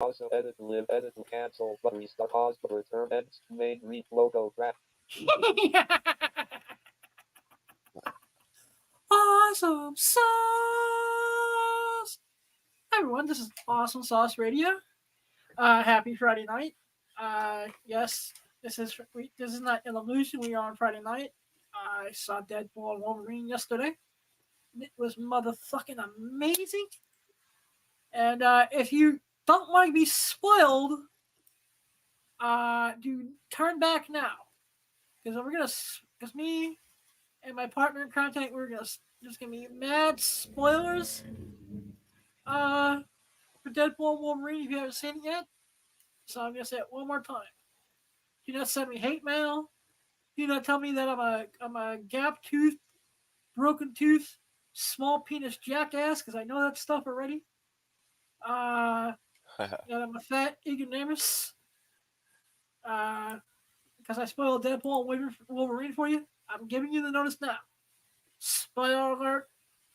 Also edit, live, edit, cancel, but restart, pause, but return, ends, main, read, logo, graph. Awesome sauce. Hi everyone, this is Awesome Sauce Radio. Happy Friday night. Yes, this is not an illusion. We are on Friday night. I saw Deadpool and Wolverine yesterday. It was motherfucking amazing. And if you don't want to be spoiled, dude, turn back now. Because me and my partner in contact, there's gonna be mad spoilers. For Deadpool and Wolverine if you haven't seen it yet. So I'm gonna say it one more time. Do not send me hate mail. Do not tell me that I'm a gap tooth, broken tooth, small penis jackass because I know that stuff already. Uh, that I'm a fat ignoramus. Because I spoiled Deadpool and Wolverine for you. I'm giving you the notice now. Spoiler alert!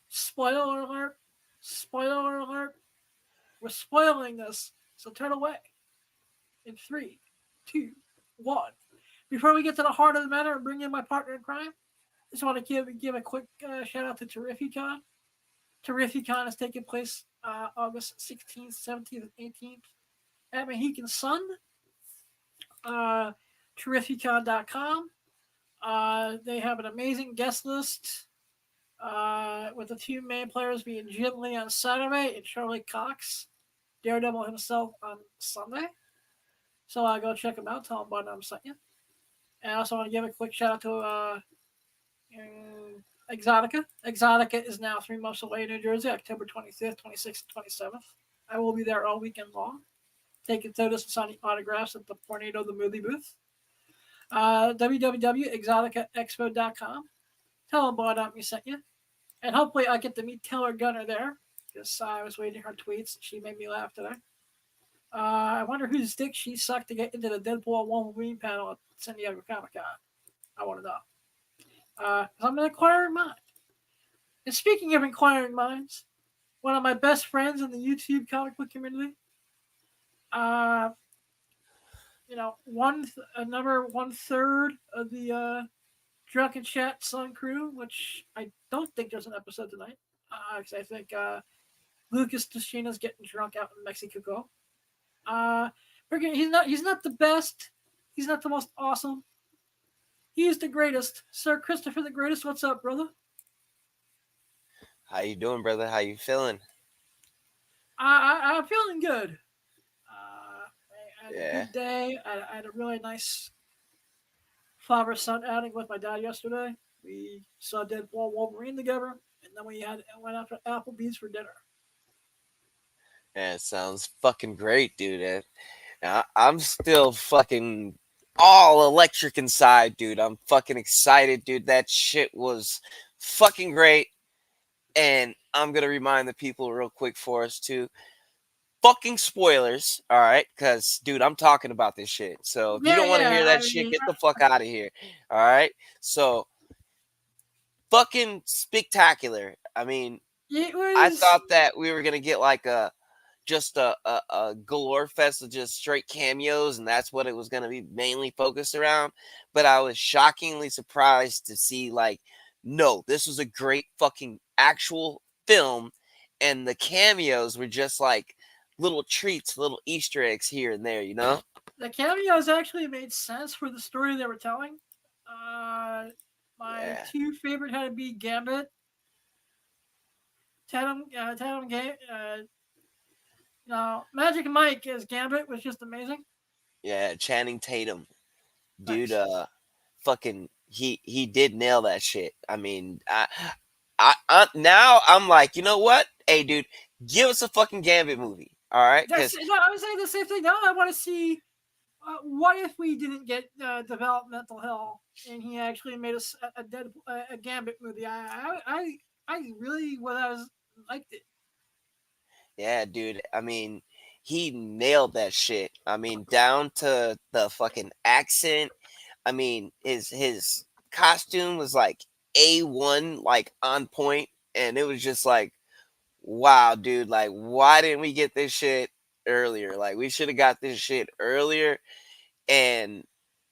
Spoiler alert! Spoiler alert! We're spoiling this, so turn away. In 3, 2, 1. Before we get to the heart of the matter and bring in my partner in crime, I just want to give a quick shout out to Terrificon. Terrificon is taking place August 16th, 17th, and 18th at Mohegan Sun. Terrificon.com. They have an amazing guest list with the two main players being Jim Lee on Saturday and Charlie Cox, Daredevil himself, on Sunday. So go check them out. Tell them about I'm sent you. And I also want to give a quick shout out to Exotica. Exotica is now 3 months away in New Jersey, October 25th, 26th, and 27th. I will be there all weekend long, taking photos and signing autographs at the Tornado the Movie booth. www.exoticaexpo.com. Tell them about me sent you. And hopefully I get to meet Taylor Gunner there, because I was reading her tweets and she made me laugh today. I wonder whose dick she sucked to get into the Deadpool and Wolverine panel at San Diego Comic Con. I want to know. I'm an inquiring mind. And speaking of inquiring minds, one of my best friends in the YouTube comic book community, uh, another 1/3 of the Drunken Chat Sun crew, which I don't think there's an episode tonight, because I think Lucas Tashina's getting drunk out in Mexico. He's not the best. He's not the most awesome. He is the greatest. Sir Christopher the Greatest, what's up, brother? How you doing, brother? How you feeling? I'm feeling good. I had a good Yeah. day. I had a really nice father-son outing with my dad yesterday. We saw Deadpool and Wolverine together, and then we went out to Applebee's for dinner. Yeah, it sounds fucking great, dude. I'm still fucking all electric inside, dude. I'm fucking excited, dude. That shit was fucking great. And I'm gonna remind the people real quick for us too. Fucking spoilers, all right? Because, dude, I'm talking about this shit. So if you Yeah, don't want to hear yeah. that shit, get the fuck out of here, all right? So, fucking spectacular. I mean, It I was. thought that we were gonna get like just a galore fest of just straight cameos, and that's what it was gonna be mainly focused around. But I was shockingly surprised to see like, no, this was a great fucking actual film, and the cameos were just like little treats, little Easter eggs here and there, you know? The cameos actually made sense for the story they were telling. Uh, my Yeah. two favorite had to be Gambit. Tatum no, Magic Mike as Gambit was just amazing. Yeah, Channing Tatum. Dude, Thanks. fucking he did nail that shit. I mean, I now I'm like, you know what? Hey, dude, give us a fucking Gambit movie, all right? Because I was saying the same thing. Now I want to see what if we didn't get developmental hell and he actually made us a Gambit movie. I really would have liked it. yeah, dude. I mean, he nailed that shit. I mean, down to the fucking accent. I mean, his costume was like A1, like on point, and it was just like, wow, dude. Like, why didn't we get this shit earlier. Like we should have got this shit earlier, and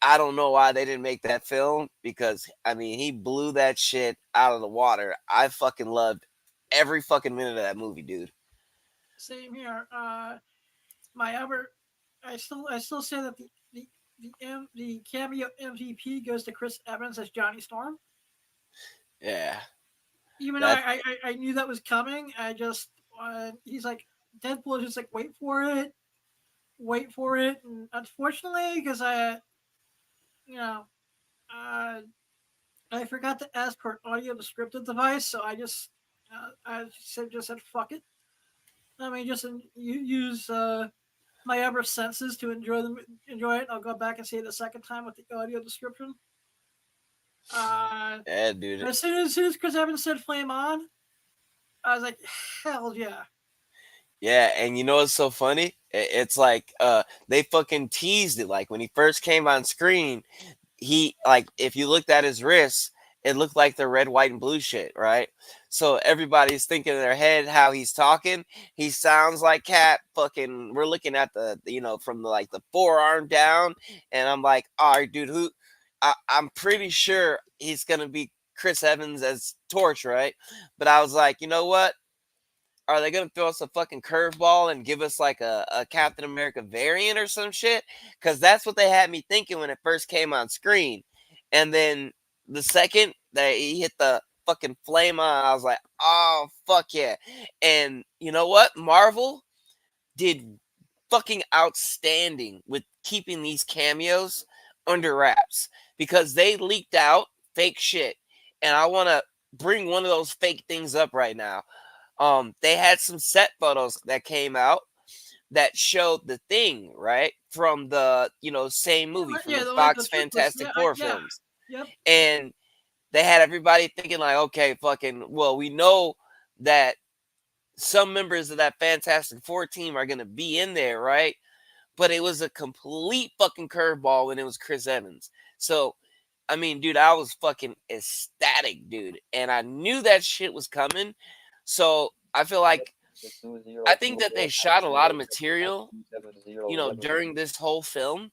I don't know why they didn't make that film because I mean he blew that shit out of the water. I fucking loved every fucking minute of that movie, dude. Same here. My ever, I still say that the cameo MVP goes to Chris Evans as Johnny Storm. Yeah, Even though that's I knew that was coming, I just he's like Deadpool is just like wait for it, and unfortunately, because you know uh, I forgot to ask for an audio descriptive device, so I just said fuck it. I mean, just use my ever senses to enjoy it. I'll go back and see it a second time with the audio description. Uh, yeah, dude. as soon as Chris Evans said "Flame On," I was like, hell yeah. Yeah, and you know what's so funny? It's like they fucking teased it. Like when he first came on screen, he like if you looked at his wrists, it looked like the red, white, and blue shit, right? So everybody's thinking in their head how he's talking. He sounds like Cat. Fucking, we're looking at the from the like the forearm down, and I'm like, all right, dude, who? I'm pretty sure he's gonna be Chris Evans as Torch, right? But I was like, you know what? Are they gonna throw us a fucking curveball and give us like a Captain America variant or some shit? Because that's what they had me thinking when it first came on screen. And then the second that he hit the fucking flame on, I was like, oh fuck yeah. And you know what? Marvel did fucking outstanding with keeping these cameos under wraps because they leaked out fake shit. And I wanna bring one of those fake things up right now. They had some set photos that came out that showed the Thing, right, from the same movie from Yeah, the the like the Fox shirtless. Fantastic Four Yeah, films, yep. and they had everybody thinking like, okay, fucking, well, we know that some members of that Fantastic Four team are gonna be in there, right? But it was a complete fucking curveball when it was Chris Evans. So, I mean, dude, I was fucking ecstatic, dude, and I knew that shit was coming. So I feel like I think that they shot a lot of material, during this whole film.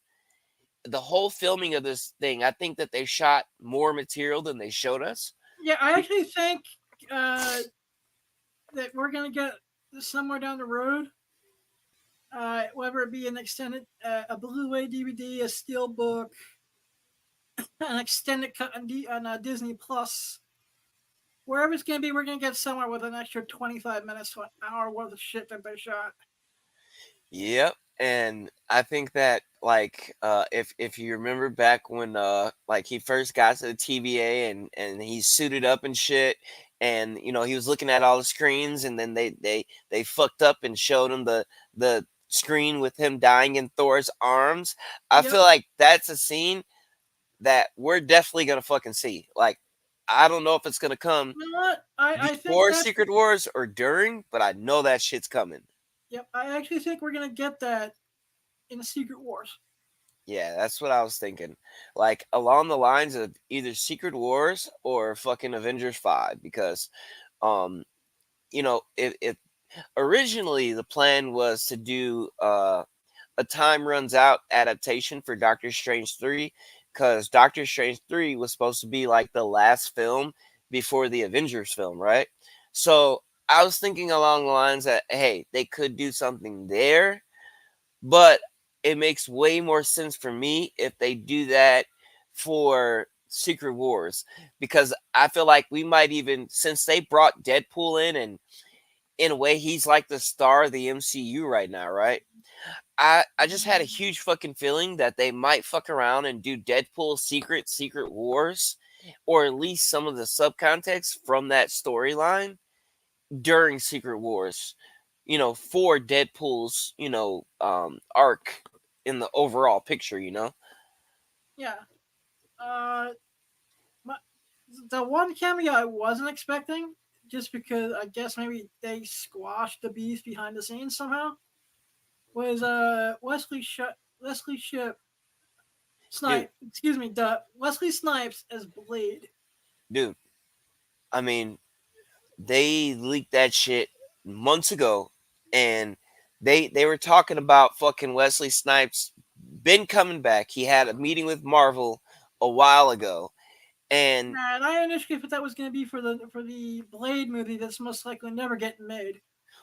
The whole filming of this thing, I think that they shot more material than they showed us. Yeah, I actually think uh, that we're gonna get somewhere down the road, whether it be an extended, a Blu-ray DVD, a steel book, an extended cut on Disney Plus. Wherever it's gonna be, we're gonna get somewhere with an extra 25 minutes to an hour worth of shit that they shot. Yep. And I think that like if you remember back when like he first got to the TVA and he suited up and shit, and he was looking at all the screens, and then they fucked up and showed him the screen with him dying in Thor's arms. I Yep. feel like that's a scene that we're definitely gonna fucking see. Like I don't know if it's gonna come You know what? I think before that. Secret Wars or during, but I know that shit's coming. Yep. I actually think we're gonna get that in Secret Wars. Yeah, that's what I was thinking. Like along the lines of either Secret Wars or fucking Avengers 5 because um if originally the plan was to do a time runs out adaptation for Doctor Strange 3 cuz Doctor Strange 3 was supposed to be like the last film before the Avengers film, right? So I was thinking along the lines that hey, they could do something there, but it makes way more sense for me if they do that for Secret Wars because I feel like we might even since they brought Deadpool in and in a way he's like the star of the MCU right now, right? I just had a huge fucking feeling that they might fuck around and do Deadpool Secret Wars or at least some of the subcontext from that storyline during Secret Wars, for Deadpool's, arc in the overall picture. Yeah. Uh, my, the one cameo I wasn't expecting, just because I guess maybe they squashed the beast behind the scenes somehow, was Wesley Ship Dude, Snipe. Excuse me, the Wesley Snipes as Blade. dude, I mean, they leaked that shit months ago, and they were talking about fucking Wesley Snipes been coming back. He had a meeting with Marvel a while ago, and And I initially thought that was going to be for the Blade movie that's most likely never getting made.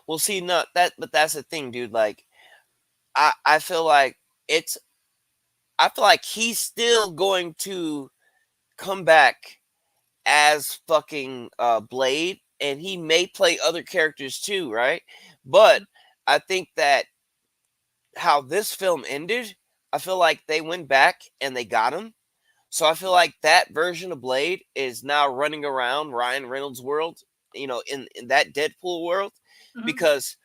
we'll see. Not that, but that's the thing, dude. Like, I feel like it's I feel like he's still going to come back as fucking Blade, and he may play other characters too, right? But I think that how this film ended, I feel like they went back and they got him. So I feel like that version of Blade is now running around Ryan Reynolds' world, in that Deadpool world, Mm-hmm. because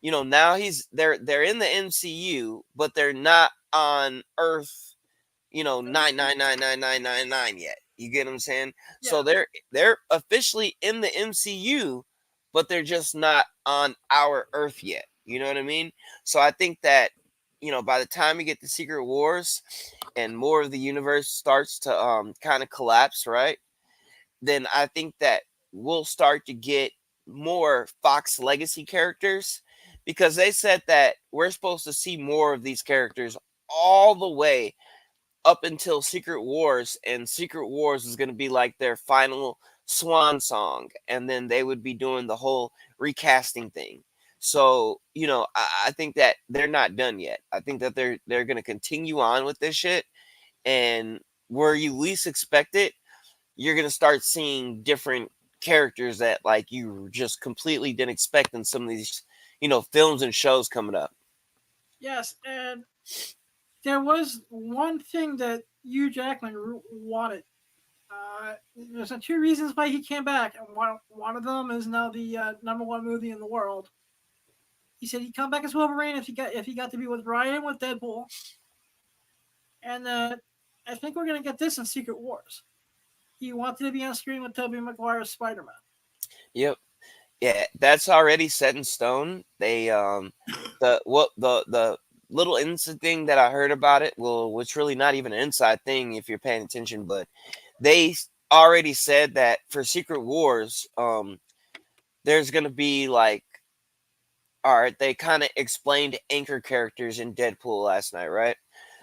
now they're in the MCU, but they're not on Earth, 9999999 yet. You get what I'm saying? So Yeah. they're officially in the MCU, but they're just not on our Earth yet. You know what I mean? So I think that by the time we get to Secret Wars and more of the universe starts to kind of collapse, right? Then I think that we'll start to get more Fox legacy characters, because they said that we're supposed to see more of these characters all the way up until Secret Wars, and Secret Wars is going to be like their final swan song, and then they would be doing the whole recasting thing. So I think that they're not done yet. I think that they're going to continue on with this shit, and where you least expect it, you're going to start seeing different characters that like you just completely didn't expect in some of these films and shows coming up. Yes, and there was one thing that Hugh Jackman wanted. There's two reasons why he came back, and one of them is now the #1 movie in the world. He said he'd come back as Wolverine if he got to be with Ryan with Deadpool, and I think we're gonna get this in Secret Wars. He wanted to be on screen with Tobey Maguire's Spider-Man. Yep. Yeah, that's already set in stone. They the little inside thing that I heard about it, well, which really not even an inside thing if you're paying attention, but they already said that for Secret Wars, there's gonna be like, all right, they kind of explained anchor characters in Deadpool last night, right?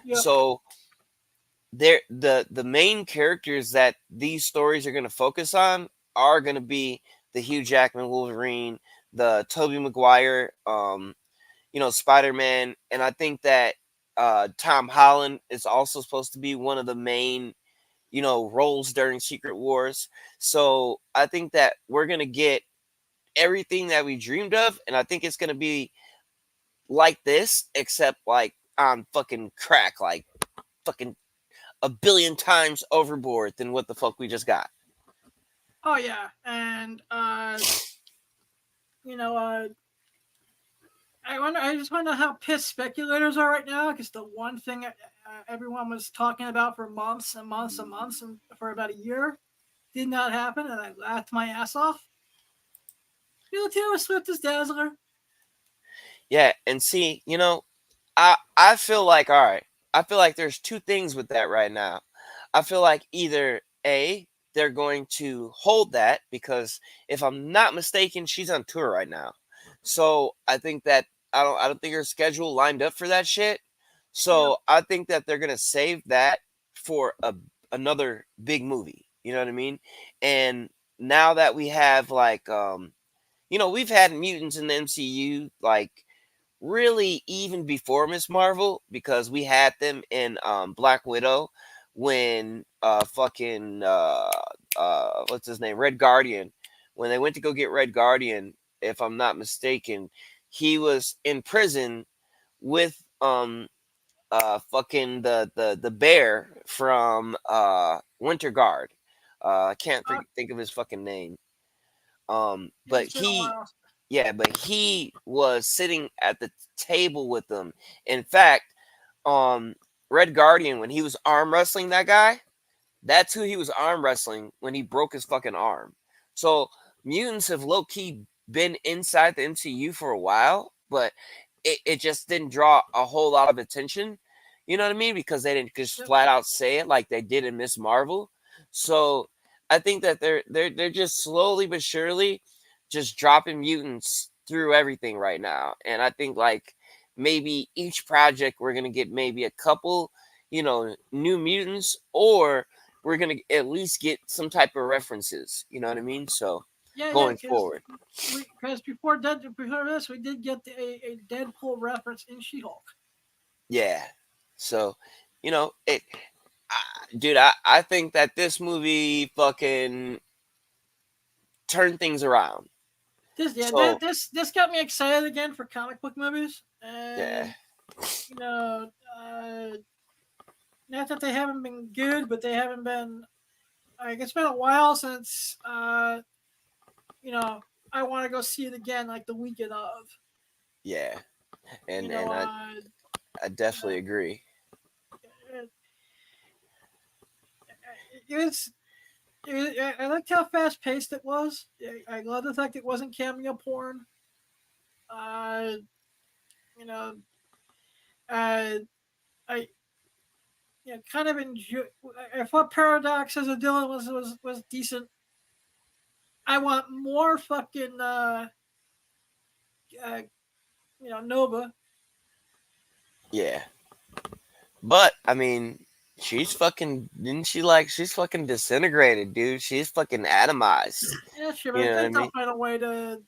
Yep. So the main characters that these stories are gonna focus on are gonna be the Hugh Jackman Wolverine, the Tobey Maguire, Spider-Man, and I think that Tom Holland is also supposed to be one of the main, roles during Secret Wars. So I think that we're gonna get everything that we dreamed of, and I think it's gonna be like this, except like on fucking crack, like fucking a billion times overboard than what the fuck we just got. Oh yeah, and you know, I just want to know how pissed speculators are right now, because the one thing everyone was talking about for months and months and months and for about a year did not happen, and I laughed my ass off. Taylor Swift is Dazzler. Yeah, and see, I feel like, all right, I feel like there's two things with that right now. I feel like either A, they're going to hold that because if I'm not mistaken, she's on tour right now. So I think that I don't think her schedule lined up for that shit. Yep. So I think that they're gonna save that for another big movie. You know what I mean? And now that we have like we've had mutants in the MCU like really even before Miss Marvel, because we had them in Black Widow when fucking what's his name, Red Guardian, when they went to go get Red Guardian, if I'm not mistaken, he was in prison with fucking the bear from Winter Guard. I can't think of his fucking name. But It's been a while. he was sitting at the table with them. In fact, Red Guardian, when he was arm wrestling that guy, that's who he was arm wrestling when he broke his fucking arm. So mutants have low key been inside the MCU for a while, but it just didn't draw a whole lot of attention. You know what I mean? Because they didn't just Yep. flat out say it like they did in Miss Marvel. So I think that they're just slowly but surely just dropping mutants through everything right now. And I think like maybe each project we're gonna get maybe a couple, new mutants, or we're gonna at least get some type of references. You know what I mean? So Yeah, going forward, because before this we did get a Deadpool reference in She-Hulk. yeah. So, it, dude, I think that this movie fucking turned things around. So This got me excited again for comic book movies, yeah, and you know, not that they haven't been good, but they haven't been. Like, it's been a while since you know, I want to go see it again, like the weekend of. yeah, You and know, and I you know, definitely agree. it, it was. I liked how fast paced it was. I love the fact it wasn't cameo porn. Uh, you know, uh, I kind of enjoy. I thought Paradox as a villain was decent. I want more fucking uh Nova. Yeah, but I mean, she's fucking didn't she like she's fucking disintegrated, dude. She's fucking atomized. Yeah, sure, but You I know what I think they'll mean? find a way to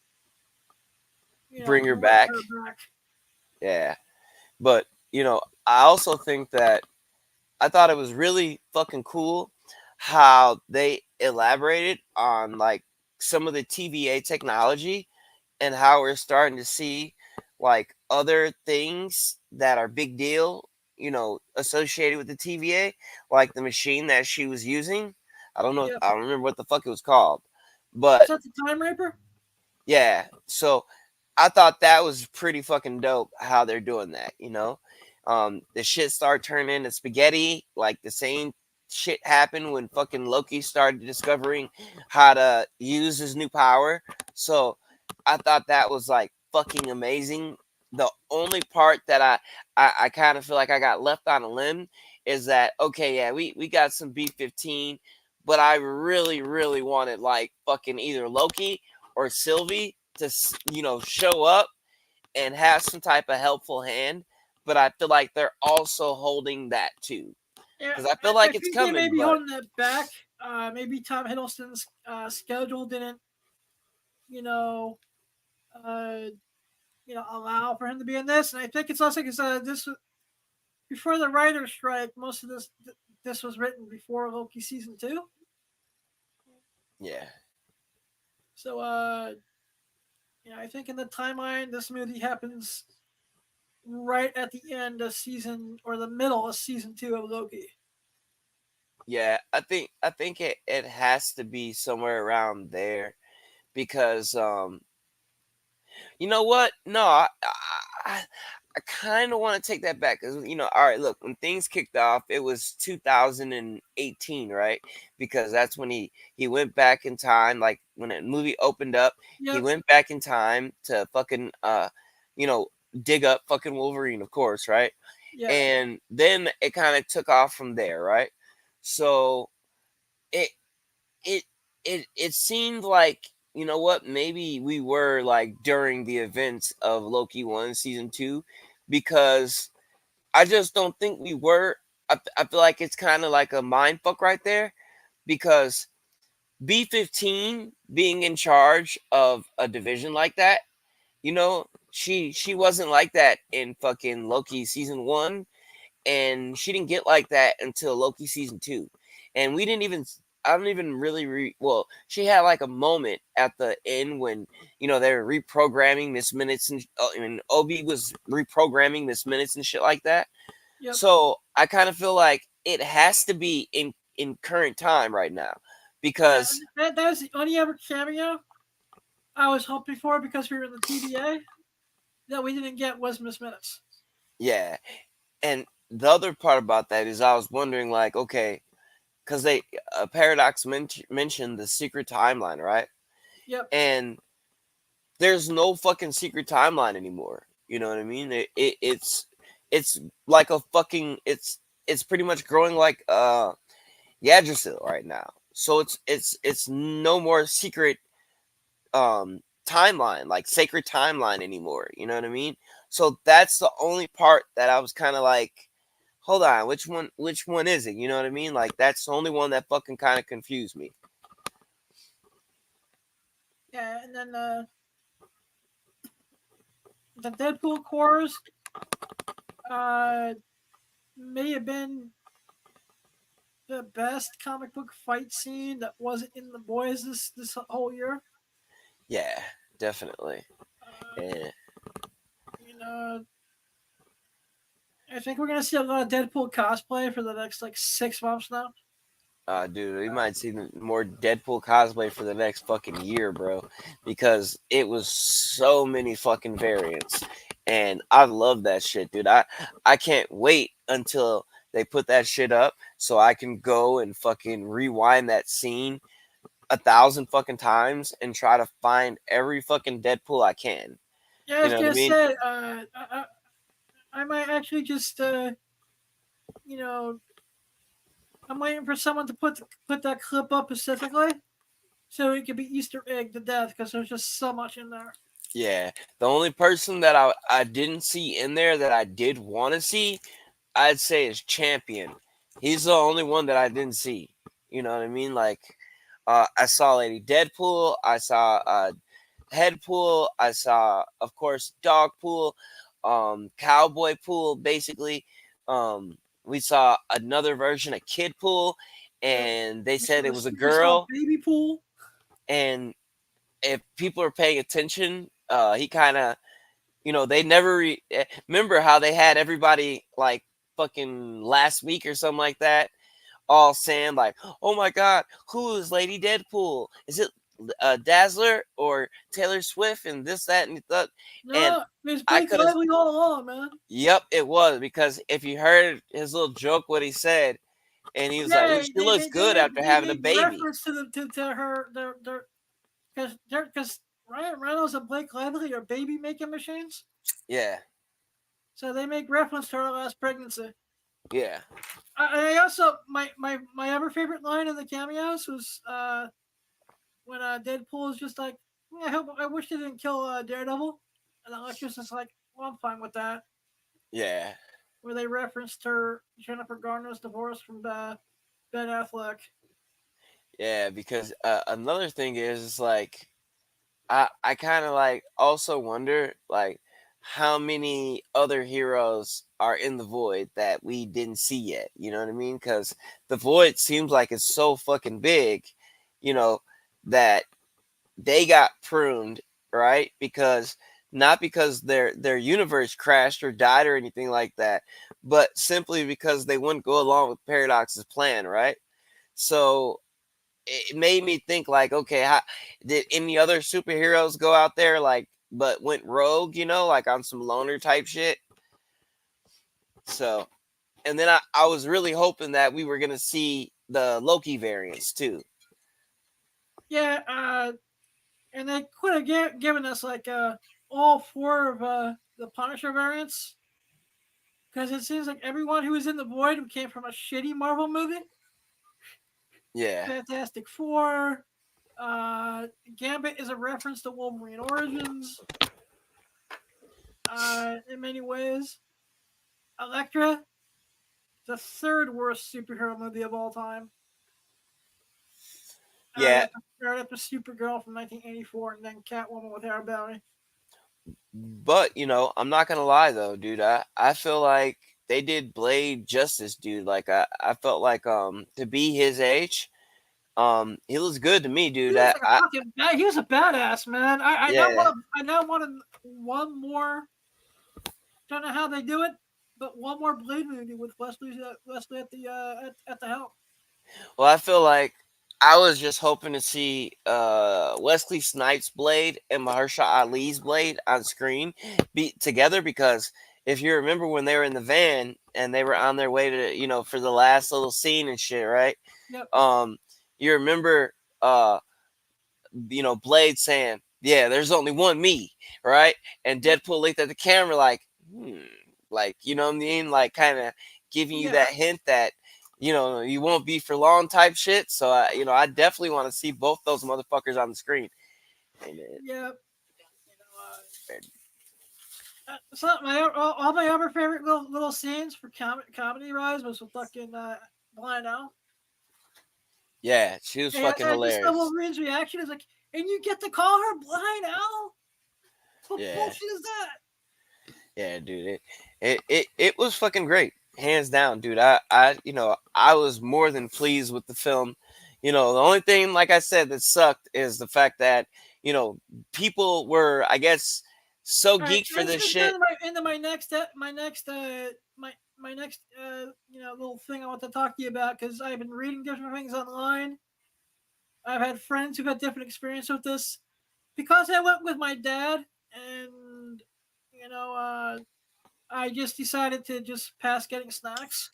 Bring her bring back. her back. Yeah, but I also think that I thought it was really fucking cool how they elaborated on like some of the TVA technology and how we're starting to see like other things that are big deal, associated with the TVA, like the machine that she was using. I don't know, Yep. I don't remember what the fuck it was called, Is but that the Time Raper? yeah. So I thought that was pretty fucking dope how they're doing that. The shit started turning into spaghetti. Like the same shit happened when fucking Loki started discovering how to use his new power. So I thought that was like fucking amazing. The only part that I kind of feel like I got left on a limb is that okay, yeah, we got some B-15, but I really, really wanted like fucking either Loki or Sylvie to show up and have some type of helpful hand. But I feel like they're also holding that too, Yeah, because I feel like I it's think they may coming. be But holding that back. Maybe Tom Hiddleston's schedule didn't, you know, uh, allow for him to be in this, and I think it's also because this before the writer's strike, most of this was written before Loki season 2. yeah, So I think in the timeline, this movie happens right at the end of season or the middle of season 2 of Loki. yeah, I think it has to be somewhere around there because you know what? No, I, I kind of want to take that back because all right, look, when things kicked off, it was 2018, right? Because that's when he went back in time. Like when the movie opened up, he Yep, went back in time to fucking you know, dig up fucking Wolverine, of course, right? yeah, And then it kind of took off from there, right? So it it it seemed like you know what maybe we were like during the events of Loki 1 season 2 because I just don't think we were. I feel like it's kind of like a mind fuck right there because B-15 being in charge of a division like that, she wasn't like that in fucking Loki season 1, and she didn't get like that until Loki season 2. And we didn't even I don't even really well, she had like a moment at the end when they were reprogramming Miss Minutes and Obi was reprogramming Miss Minutes and shit like that. yep. So I kind of feel like it has to be in current time right now Yeah, because that was the only ever cameo I was hoping for because we were in the TVA that we didn't get was Miss Minutes. yeah. And the other part about that is I was wondering like okay, because they Paradox mentioned the secret timeline, right? Yep. And there's no fucking secret timeline anymore. You know what I mean? It's like a fucking it's pretty much growing like Yggdrasil right now. So it's no more secret timeline, like sacred timeline anymore. You know what I mean? So that's the only part that I was kind of like, hold on, which one is it? You know what I mean? Like that's the only one that fucking kind of confused me. Yeah, and then the Deadpool chorus uh, may have been the best comic book fight scene that wasn't in the boys this whole year. Yeah, definitely. Uh, Yeah. you know, I think we're gonna see a lot of Deadpool cosplay for the next like 6 months now. Dude, we might see more Deadpool cosplay for the next fucking year, bro, because it was so many fucking variants, and I love that shit, dude. I can't wait until they put that shit up so I can go and fucking rewind that scene 1,000 fucking times and try to find every fucking Deadpool I can. Yeah, I You was know what I gonna mean? say, I might actually just you know, I'm waiting for someone to put that clip up specifically so it could be Easter egg to death because there's just so much in there. Yeah. The only person that I didn't see in there that I did want to see, I'd say is Champion. He's the only one that I didn't see. You know what I mean? Like, I saw Lady Deadpool. I saw Headpool. I saw, of course, Dogpool, Cowboy Pool. Basically, we saw another version of Kidpool, Yep. and they We saw said it the was a Superstar girl. baby pool. And if people are paying attention, he kind of, they never remember how they had everybody like fucking last week or something like that, all saying like, "Oh my God, who is Lady Deadpool? Is it Dazzler or Taylor Swift?" And this, that, and that. And No, it's I Blake could have, Lively all along, man. yep, it was because if you heard his little joke, what he said, and he was like, "Ooh, Yeah, she looks good after they having a made baby." reference to to her their because Ryan Reynolds and Blake Lively are baby making machines, Yeah, so they make reference to her last pregnancy. yeah, I also my ever favorite line in the cameos was when Deadpool is just like, I wish they didn't kill Daredevil, and Electra's just like, well, I'm fine with that. yeah. Where they referenced her Jennifer Garner's divorce from Ben Affleck. Yeah, because another thing is like I kind of like also wonder like how many other heroes are in the void that we didn't see yet. You know what I mean? Because the void seems like it's so fucking big, you know, that they got pruned, right? Because not because their universe crashed or died or anything like that, but simply because they wouldn't go along with Paradox's plan, right? So it made me think like, okay, how, did any other superheroes go out there like but went rogue, like on some loner type shit? So, and then I was really hoping that we were gonna see the Loki variants too. Yeah, and they could have given us like all four of the Punisher variants because it seems like everyone who was in the void came from a shitty Marvel movie. Yeah, Fantastic Four. Gambit is a reference to Wolverine Origins. In many ways, Elektra, the third worst superhero movie of all time. yeah, Right after Supergirl from 1984, and then Catwoman with Halle Berry. but I'm not gonna lie though, dude. I feel like they did Blade justice, dude. Like I felt like to be his age, he looks good to me, He dude. was like a fucking he was a badass, man. Yeah. I now want one more. Don't know how they do it, but one more Blade movie with Wesley at the at the helm. Well, I feel like I was just hoping to see Wesley Snipes' Blade and Mahershala Ali's Blade on screen be together because if you remember when they were in the van and they were on their way to, for the last little scene and shit, right? Yep. Um, you remember Blade saying, "Yeah, there's only one me," right? And Yep. Deadpool looked at the camera like, like, you know what I mean? Like kind of giving you Yeah. that hint that you won't be for long type shit. So I definitely want to see both those motherfuckers on the screen. And, Yep. You know, So all my other favorite little scenes for comedy rise was with fucking Blind Owl. Yeah, she was fucking And just the hilarious. Wolverine's reaction is like, and you get to call her Blind Owl? What Yeah, bullshit is that? yeah, dude. It was fucking great, hands down, dude. I was more than pleased with the film. The only thing, like I said, that sucked is the fact that people were, I guess, so All right, geeked for let's this just go shit. into my next little thing I want to talk to you about because I've been reading different things online. I've had friends who've had different experience with this because I went with my dad, and you know, I just decided to just pass getting snacks,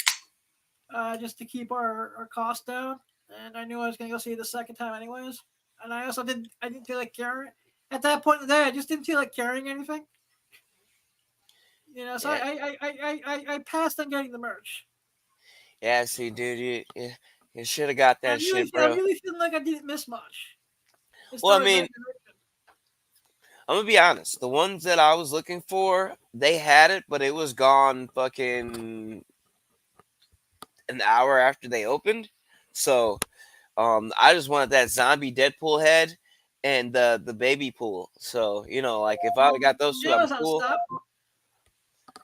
just to keep our costs down. And I knew I was gonna go see it the second time anyways. And I didn't feel like carrying at that point in the day. I just didn't feel like carrying anything. So Yeah, I passed on getting the merch. yeah. See, dude, you should have got that shit, I bro. really feel like I didn't miss much as Well, I far as mean, that direction. I'm gonna be honest. The ones that I was looking for, they had it, but it was gone fucking an hour after they opened. So I just wanted that zombie Deadpool head and the baby pool. So like if I got those two, Yeah, I'm was on cool. stop.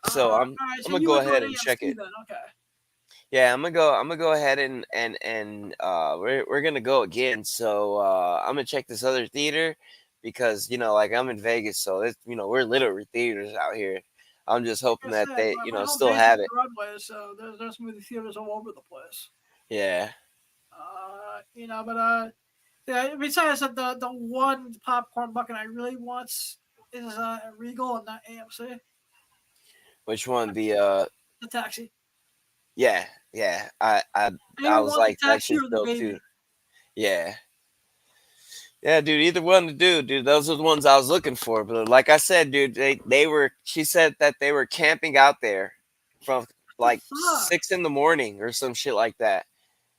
So All I'm right, I'm so gonna you go went to ahead an and check AMC it. then, okay? Yeah, I'm gonna go ahead and we're gonna go again. So I'm gonna check this other theater because like I'm in Vegas, so it's we're literally theaters out here. I'm just hoping Like I that said, they my home still base is have it. Broadway, so there's movie theaters all over the place. Yeah. But yeah. Besides that, the one popcorn bucket I really want is Regal and not AMC. Which one? The taxi. Yeah, yeah. I I was want the like that taxi shit's or the dope too. baby. Yeah. Yeah, dude, either one to do, dude. Those are the ones I was looking for. But like I said, dude, they were. She said that they were camping out there from What the like fuck? 6 in the morning or some shit like that.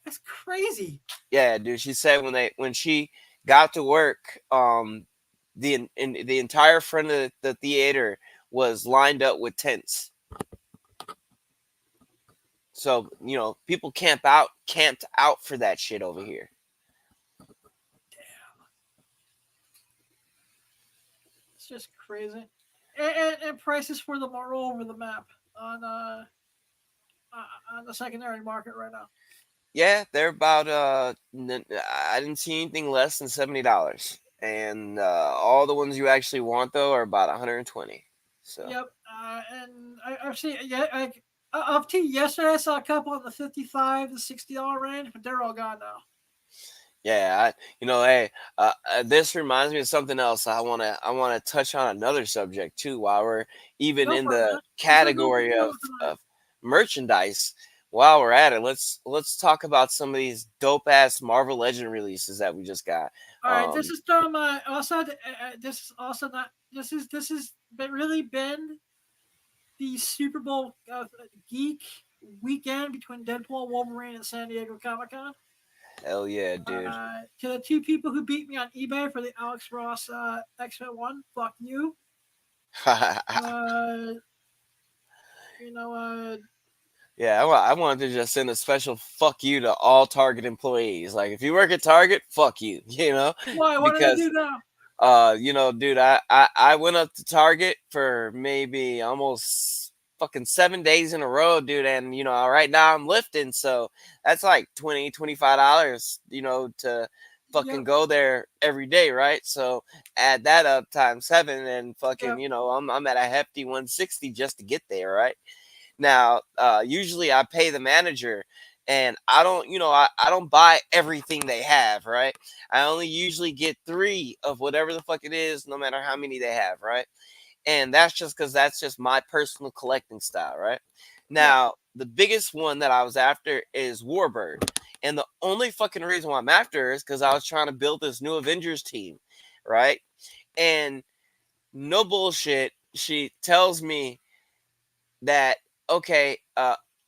That's crazy. Yeah, dude. She said when she got to work, the entire front of the theater was lined up with tents. So people camped out for that shit over here. It's just crazy. And prices for them are all over the map on on the secondary market right now. Yeah, they're about I didn't see anything less than $70. And all the ones you actually want though are about 120. So Yep. And I've seen up to yesterday I saw a couple in the $55 to $60 range, but they're all gone now. yeah, hey, this reminds me of something else. I wanna touch on another subject too. While we're even Go in for it, the man. What's on category go of tonight? of merchandise, while we're at it, let's talk about some of these dope ass Marvel Legend releases that we just got. All right, this Um, is also this is also not this is been really been the Super Bowl geek weekend between Deadpool, Wolverine, and San Diego Comic Con. Hell yeah, dude. To the two people who beat me on eBay for the Alex Ross X-Men one, fuck you. Uh, you know, Yeah, I wanted to just send a special fuck you to all Target employees. Like, if you work at Target, fuck you, why? What did I because do now? dude, I went up to Target for maybe almost fucking 7 days in a row, dude, and right now I'm lifting, so that's like $25, to fucking Yep, go there every day, right? So add that up times seven, and fucking, yep, I'm at a hefty 160 just to get there, right? Now, usually I pay the manager, and I don't, I don't buy everything they have, right? I only usually get three of whatever the fuck it is, no matter how many they have, right? And that's just because that's just my personal collecting style, right? yep. Now, the biggest one that I was after is Warbird. And the only fucking reason why I'm after is because I was trying to build this new Avengers team, right? And no bullshit, she tells me that okay,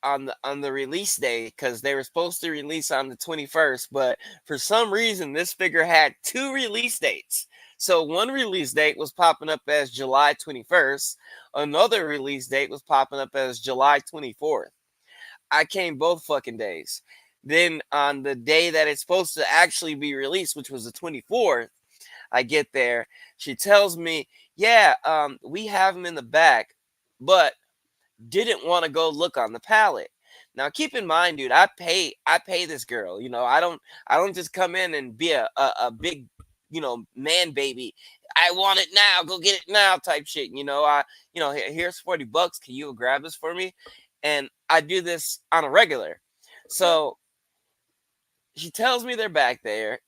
on the release day, because they were supposed to release on the 21st, but for some reason this figure had two release dates. So one release date was popping up as July 21st. Another release date was popping up as July 24th. I came both fucking days. Then on the day that it's supposed to actually be released, which was the 24th, I get there. She tells me, "Yeah, we have them in the back, but didn't want to go look on the pallet." Now keep in mind, dude, I pay this girl. I don't just come in and be a big, man baby. I want it now, go get it now type shit. Here's $40. Can you grab this for me? And I do this on a regular. Yep. So she tells me they're back there.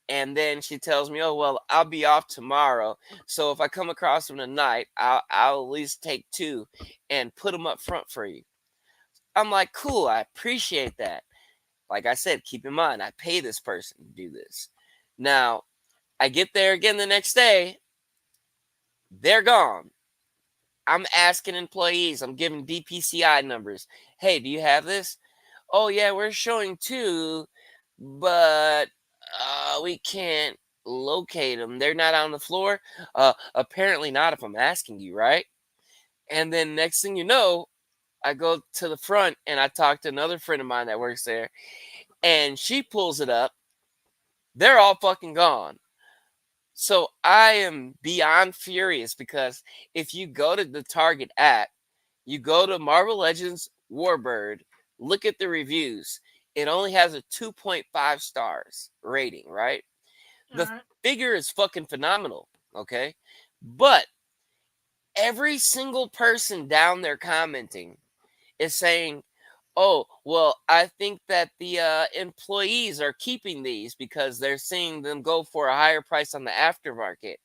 And then she tells me, "Oh well, I'll be off tomorrow. So if I come across them tonight, I'll at least take two and put them up front for you." I'm like, "Cool, I appreciate that." Like I said, keep in mind, I pay this person to do this. Now, I get there again the next day, they're gone. I'm asking employees, I'm giving DPCI numbers. "Hey, do you have this?" "Oh, yeah, we're showing two, but we can't locate them. They're not on the floor." Apparently not if I'm asking you, right? And then next thing you know, I go to the front and I talk to another friend of mine that works there, and she pulls it up. They're all fucking gone. So I am beyond furious because if you go to the Target app, you go to Marvel Legends Warbird, look at the reviews. It only has a 2.5 stars rating, right? All The right. figure is fucking phenomenal, okay? But every single person down there commenting is saying, "Oh, well, I think that the employees are keeping these because they're seeing them go for a higher price on the aftermarket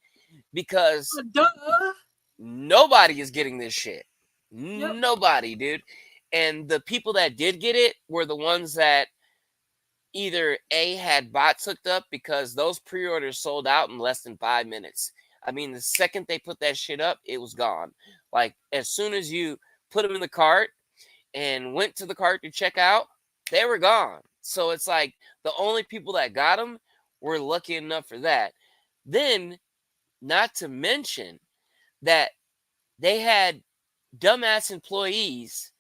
because Duh. nobody is getting this shit. Yep. Nobody, dude." And the people that did get it were the ones that either A, had bots hooked up because those pre-orders sold out in less than 5 minutes. I mean, the second they put that shit up, it was gone. Like, as soon as you put them in the cart and went to the cart to check out, they were gone. So it's like the only people that got them were lucky enough for that. Then, not to mention that they had dumbass employees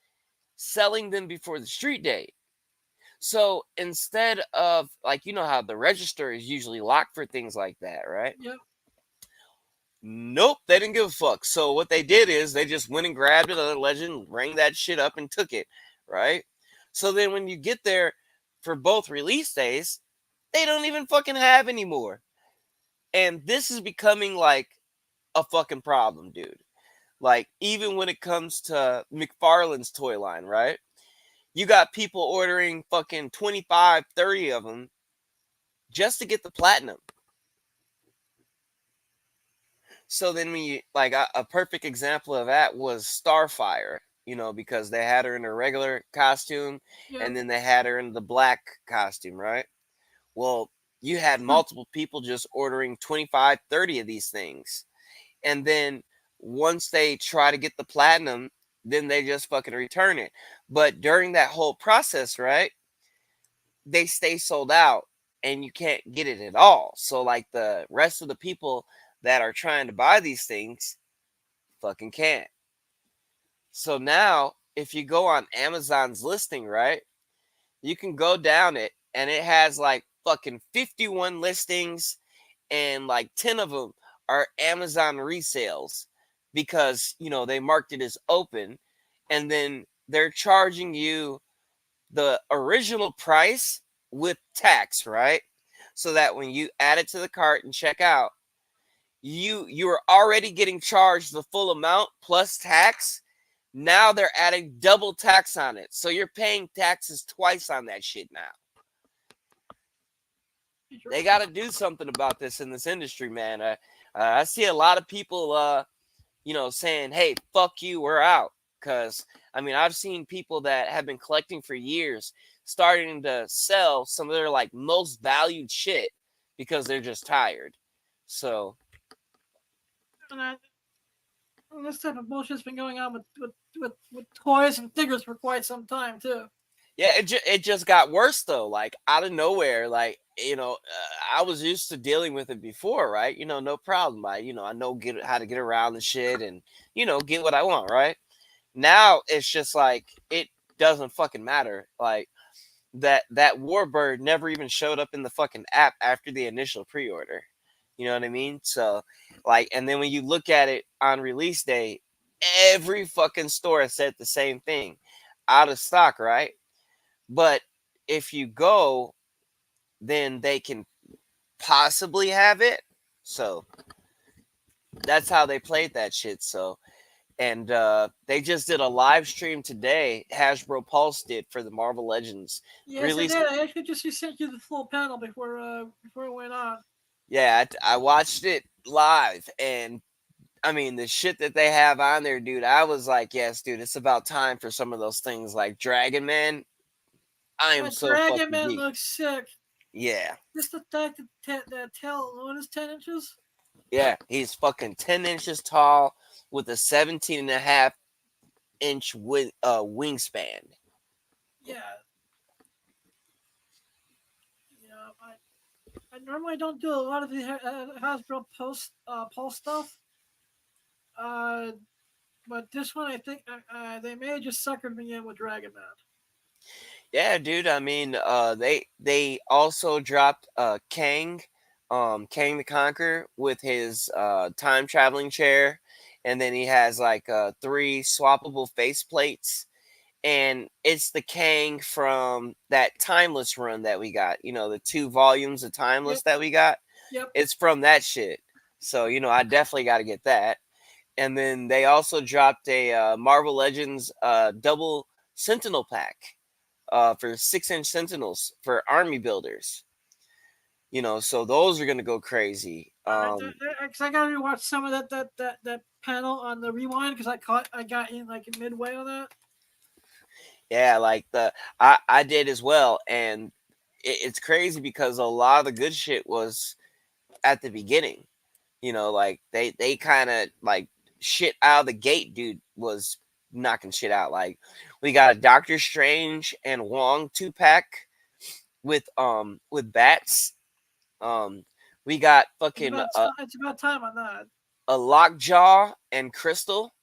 selling them before the street date. So instead of, like, how the register is usually locked for things like that, right? Yep. Nope, they didn't give a fuck. So what they did is they just went and grabbed another legend, rang that shit up, and took it, right? So then when you get there for both release days, they don't even fucking have anymore. And this is becoming like a fucking problem, dude. Like, even when it comes to McFarlane's toy line, right? You got people ordering fucking 25, 30 of them just to get the platinum. So then like a perfect example of that was Starfire, because they had her in her regular costume Yep. and then they had her in the black costume, right? Well, you had multiple people just ordering 25, 30 of these things. And then once they try to get the platinum, then they just fucking return it. But during that whole process, right, they stay sold out and you can't get it at all. So like the rest of the people that are trying to buy these things fucking can't. So now if you go on Amazon's listing, right, you can go down it and it has like fucking 51 listings and like 10 of them are Amazon resales because, they marked it as open and then they're charging you the original price with tax, right? So that when you add it to the cart and check out, you are already getting charged the full amount plus tax. Now they're adding double tax on it. So you're paying taxes twice on that shit now. They got to do something about this in this industry, man. I see a lot of people, saying, "Hey, fuck you, we're out." Because, I mean, I've seen people that have been collecting for years starting to sell some of their, like, most valued shit because they're just tired. So, And this type of bullshit's been going on with toys and figures for quite some time too. Yeah, it just got worse though. Like out of nowhere, like I was used to dealing with it before, right? No problem. I know get how to get around the shit and get what I want, right? Now it's just like it doesn't fucking matter. Like that warbird never even showed up in the fucking app after the initial pre-order. You know what I mean? So like, and then when you look at it on release day, every fucking store said the same thing, out of stock, right? But if you go, then they can possibly have it. So that's how they played that shit. So and they just did a live stream today. Hasbro Pulse did for the Marvel Legends Yes, I release. did. I actually just sent you the full panel before it went on. Yeah, I watched it live, and I mean the shit that they have on there, dude. I was like, yes, dude, it's about time for some of those things like Dragon Man. I am That so Dragon fucking Man geek. looks sick. Yeah, Just the fact that tail alone is 10 inches. yeah, he's fucking 10 inches tall with a 17.5 inch wingspan. Yeah, I normally don't do a lot of the Hasbro Pulse stuff. Uh, but this one I think they may have just suckered me in with Dragon Man. Yeah, dude. I mean, they also dropped Kang the Conqueror with his time traveling chair, and then he has like three swappable face plates, and it's the Kang from that Timeless run that we got. The 2 volumes of Timeless Yep, that we got. yep. It's from that shit. So I definitely got to get that. And then they also dropped a Marvel Legends double Sentinel pack for 6-inch Sentinels for army builders. So those are gonna go crazy. Because I gotta rewatch some of that panel on the rewind because I got in like midway on that. Yeah, like I did as well, and it's crazy because a lot of the good shit was at the beginning. Like they kind of like shit out of the gate, dude was knocking shit out. Like we got a Doctor Strange and Wong 2 pack with bats. Um, we got fucking It's about time on that. a Lockjaw and Crystal,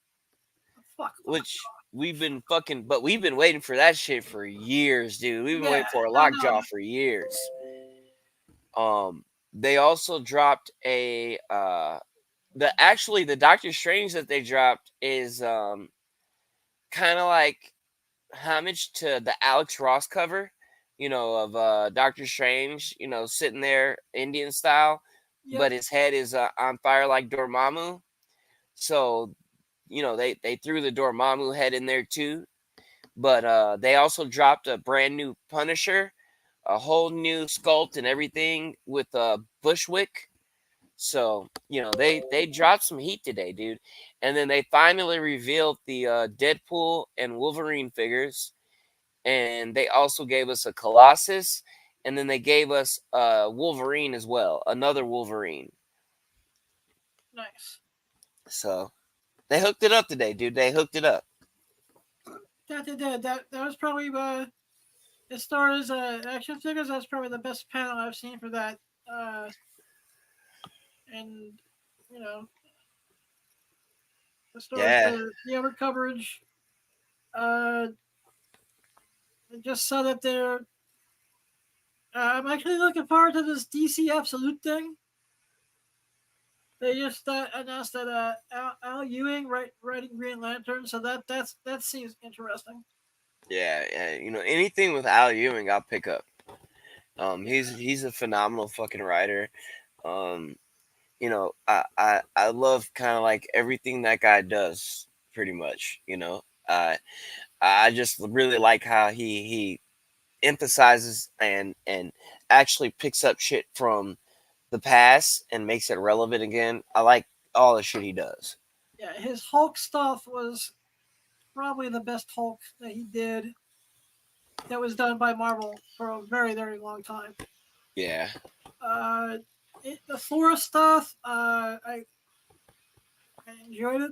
Fuck. which we've been waiting for that shit for years, dude. We've been Yeah, waiting for a no. Lockjaw for years. They also dropped a the Doctor Strange that they dropped is kind of like homage to the Alex Ross cover, of Doctor Strange, sitting there Indian style, Yep. but his head is on fire like Dormammu. So, they threw the Dormammu head in there too. But they also dropped a brand new Punisher, a whole new sculpt and everything with Bushwick. So, they dropped some heat today, dude. And then they finally revealed the Deadpool and Wolverine figures. And they also gave us a Colossus. And then they gave us Wolverine as well, another Wolverine. Nice. So they hooked it up today, dude. They hooked it up. That they did. That was probably as far as action figures. That's probably the best panel I've seen for that. And you know, as far as Yeah. the other coverage, uh, I just saw that they're. I'm actually looking forward to this DC Absolute thing. They just announced that Al Ewing writing Green Lantern, so that seems interesting. Yeah, yeah. Anything with Al Ewing, I'll pick up. Yeah, He's a phenomenal fucking writer. Um, I love kind of like everything that guy does, pretty much. I just really like how he emphasizes and actually picks up shit from the past and makes it relevant again. I like all the shit he does. yeah. His Hulk stuff was probably the best Hulk that he did that was done by Marvel for a very very long time. Yeah, Uh, the Thor stuff, I enjoyed it.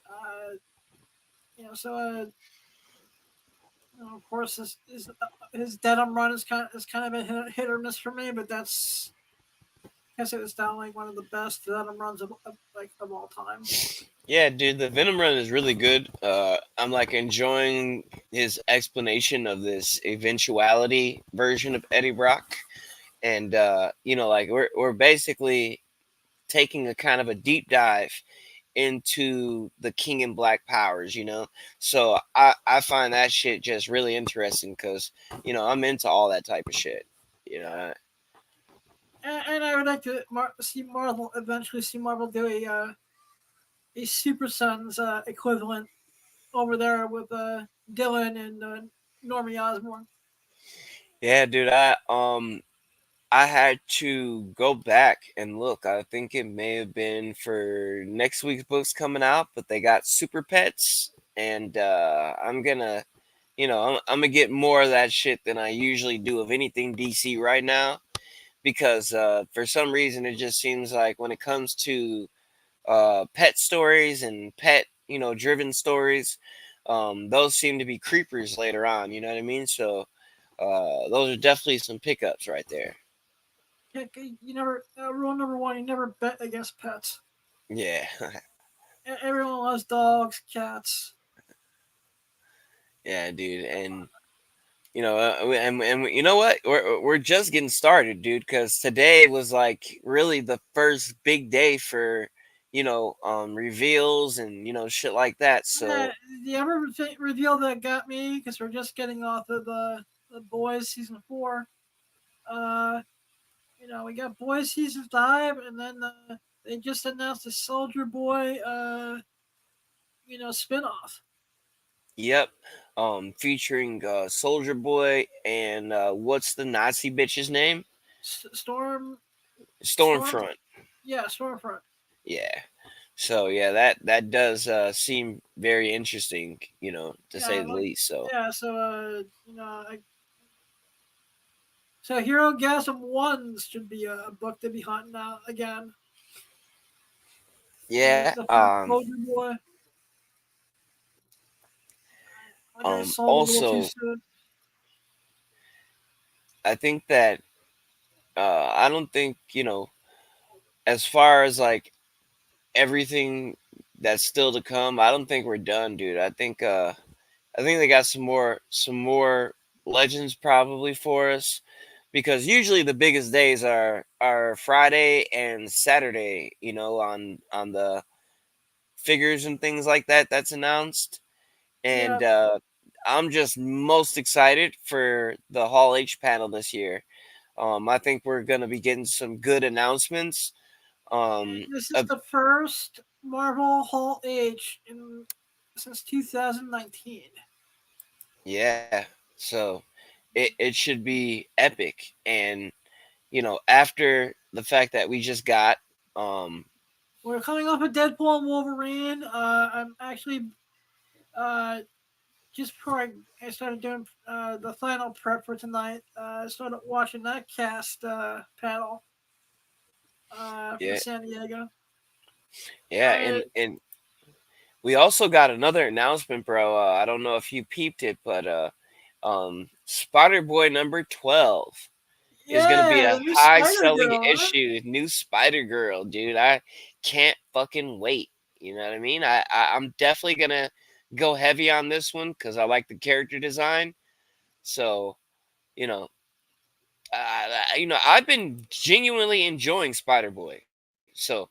Uh, so Of course, his Denim run is kind of a hit or miss for me, but that's I guess it was down like one of the best Denim runs of all time. Yeah, dude, the Venom run is really good. I'm like enjoying his explanation of this eventuality version of Eddie Brock, and like we're basically taking a kind of a deep dive into the King in Black powers. So I find that shit just really interesting because I'm into all that type of shit. You Yeah, know, and I would like to see Marvel eventually see Marvel do a Super Sons equivalent over there with Dylan and Normie Osborn. yeah, dude, I had to go back and look. I think it may have been for next week's books coming out, but they got Super Pets, and I'm gonna, I'm gonna get more of that shit than I usually do of anything DC right now, because for some reason it just seems like when it comes to pet stories and pet, driven stories, those seem to be creepers later on. You know what I mean? So those are definitely some pickups right there. You never rule number one: you never bet against pets. Yeah. Everyone loves dogs, cats. Yeah, dude, and and you know what? We're just getting started, dude. Because today was like really the first big day for reveals and shit like that. Yeah, So the other reveal that got me because we're just getting off of the Boys season 4. Uh, we got Boys season 5, and then they just announced a Soldier Boy spinoff. yep, featuring Soldier Boy and what's the Nazi bitch's name? Storm, Stormfront. yeah, Stormfront. Yeah. So yeah, that does seem very interesting, to Yeah, say the least. So yeah. So so Hero Gasm Ones should be a book to be hunting out again. yeah. The first Soldier Boy. Like I sold a little too Also, soon. I think that I don't think as far as like everything that's still to come. I don't think we're done, dude. I think they got some more legends probably for us, because usually the biggest days are Friday and Saturday. On the figures and things like that that's announced, Yeah, and I'm just most excited for the Hall H panel this year. I think we're gonna be getting some good announcements. this is Uh, the first Marvel Hall H since 2019. yeah, so it should be epic, and after the fact that we just got, um, We're coming off of Deadpool and Wolverine. I'm actually just before I started doing the final prep for tonight, I started watching that cast panel from yeah, San Diego. yeah, I, and we also got another announcement, bro. I don't know if you peeped it, but Spider Boy number 12 is gonna be yeah, a the new high Spider selling Girl, huh? issue. New Spider Girl, dude. I can't fucking wait. You know what I mean? I'm definitely gonna go heavy on this one because I like the character design. So you know, I've been genuinely enjoying Spider Boy. So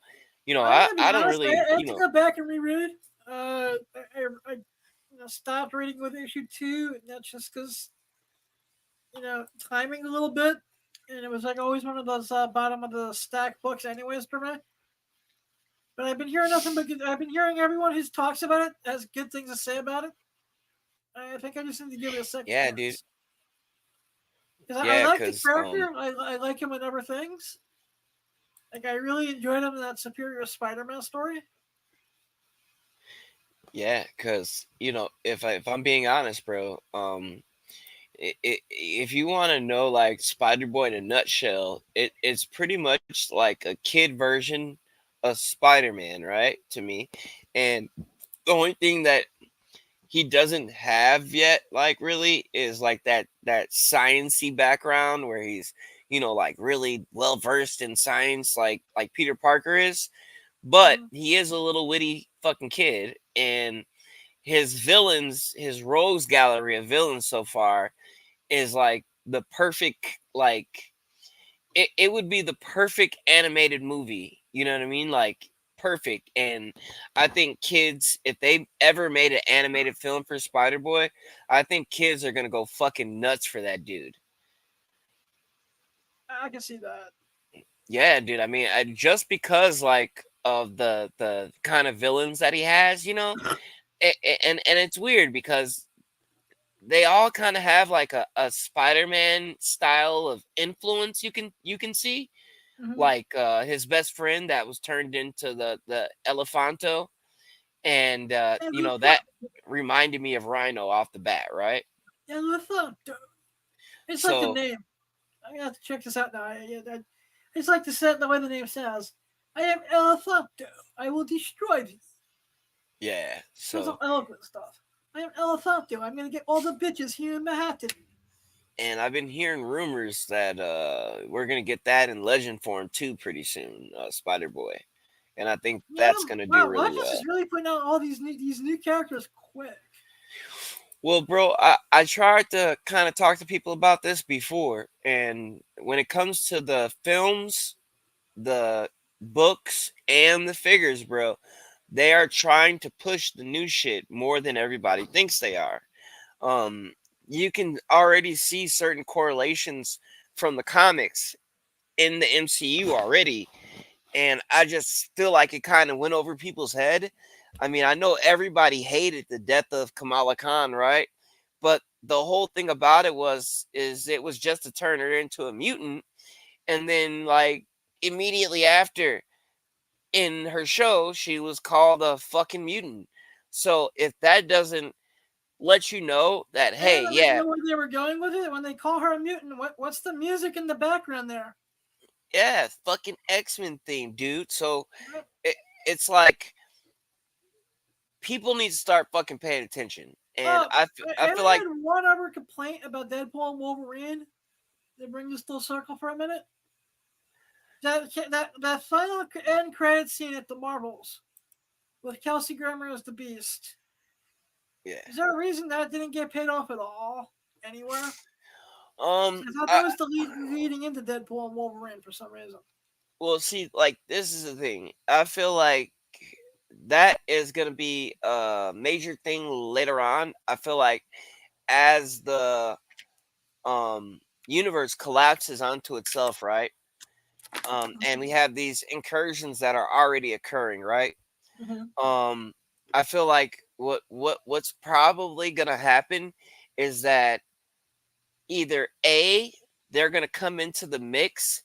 I I gotta don't be really honest. I have to go back and reread. I stopped reading with issue 2, and that's just because timing a little bit, and it was like always one of those bottom of the stack books, anyways, for me. But I've been hearing nothing but good. I've been hearing everyone who talks about it has good things to say about it. I think I just need to give it a second yeah, dude. chance because I Yeah, like the because character. I like him in other things. Like I really enjoyed him in that Superior Spider-Man story. yeah, because if I'm being honest, bro, if you want to know like Spider Boy in a nutshell, it's pretty much like a kid version of Spider Man, right? To me, and the only thing that he doesn't have yet, like, really, is like that sciencey background where he's, like, really well versed in science, like Peter Parker is. But Mhm. he is a little witty fucking kid, and his villains, his rogues gallery of villains so far is like the perfect, like, it would be the perfect animated movie. You know what I mean? Like, perfect. And I think kids, if they ever made an animated film for Spider Boy, I think kids are gonna go fucking nuts for that dude. I can see that. Yeah, dude. I mean, just because, like, of the kind of villains that he has, and it's weird because they all kind of have like a Spider-Man style of influence. You can see, Hmm. like, his best friend that was turned into the Elephanto, and And the that fuck, reminded me of Rhino off the bat, right? and the fuck, it's like the So name. I'm gonna have to check this out now. It's like the way the name says. I am Elephanto. I will destroy thee. yeah, That's some so eloquent stuff. I am Elephanto. I'm gonna get all the bitches here in Manhattan. and I've been hearing rumors that we're gonna get that in legend form too pretty soon, Spider Boy, and I think Yeah, that's gonna do wow, really Marcus well. is really putting out all these new characters quick. Well, bro, I tried to kind of talk to people about this before, and when it comes to the films, the books, and the figures, bro, they are trying to push the new shit more than everybody thinks they are. Um, you can already see certain correlations from the comics in the MCU already, and I just feel like it kind of went over people's head. I mean, I know everybody hated the death of Kamala Khan, right? But the whole thing about it is it was just to turn her into a mutant, and then, like, immediately after, in her show, she was called a fucking mutant. So if that doesn't let you know that, hey, And I didn't yeah, know where they were going with it when they call her a mutant. What's the music in the background there? yeah, fucking X-Men theme, dude. So Right? it, it's like people need to start fucking paying attention. And I And feel I like, had one other complaint about Deadpool and Wolverine. To bring this full circle for a minute, that final end credit scene at the Marvels with Kelsey Grammer as the Beast. yeah. Is there a reason that didn't get paid off at all anywhere? Um, I thought that I, was the leading into Deadpool and Wolverine for some reason. well, see, like, this is the thing. I feel like that is gonna be a major thing later on. I feel like as the um universe collapses onto itself, right? And we have these incursions that are already occurring, right? Mm-hmm. Um, I feel like what's probably gonna happen is that either A, they're gonna come into the mix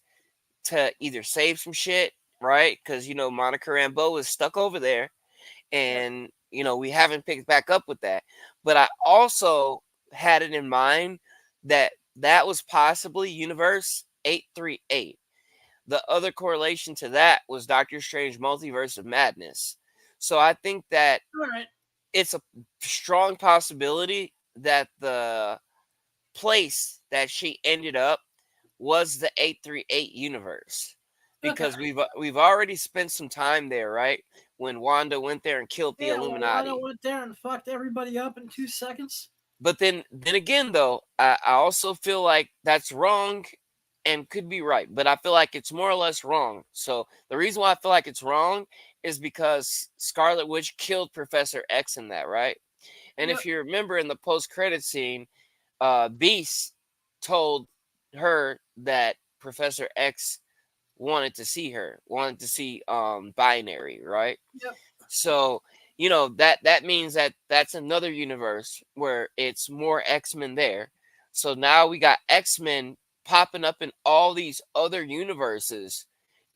to either save some shit, right? Because Monica Rambeau is stuck over there, Yep. and we haven't picked back up with that. But I also had it in mind that that was possibly Universe 838. The other correlation to that was Doctor Strange Multiverse of Madness. So I think that All right. it's a strong possibility that the place that she ended up was the 838 universe, Okay. because we've already spent some time there, right? When Wanda went there and killed the Yeah. Well, Wanda Illuminati. went there and fucked everybody up in 2 seconds. But then again, though, I also feel like that's wrong and could be right, but I feel like it's more or less wrong. So the reason why I feel like it's wrong is because Scarlet Witch killed Professor X in that, right? And if Yep. you remember in the post-credit scene, Beast told her that Professor X wanted to see her, wanted to see Binary, right? Yep. So that means that that's another universe where it's more X-Men there. So now we got X-Men popping up in all these other universes,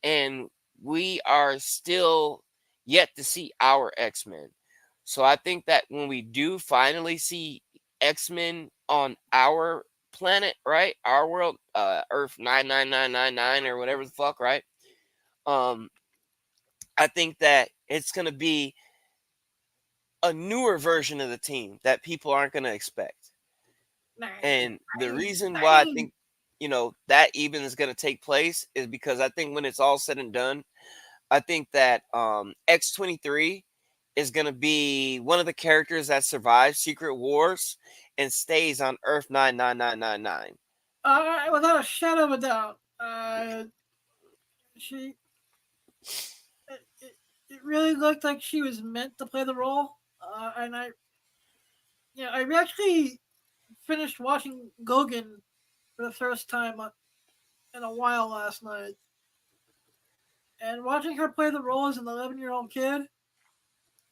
and we are still yet to see our X-Men. So I think that when we do finally see X-Men on our planet, right? Our world, Earth 99999 or whatever the fuck, right? Um I think that it's going to be a newer version of the team that people aren't going to expect. Nah, And the I, reason why I I, think, that even is going to take place is because I think when it's all said and done, I think that X-23 is going to be one of the characters that survives Secret Wars and stays on Earth 99999. without a shadow of a doubt, she it really looked like she was meant to play the role. And I actually finished watching Gogan for the first time in a while last night, and watching her play the role as an 11-year-old kid,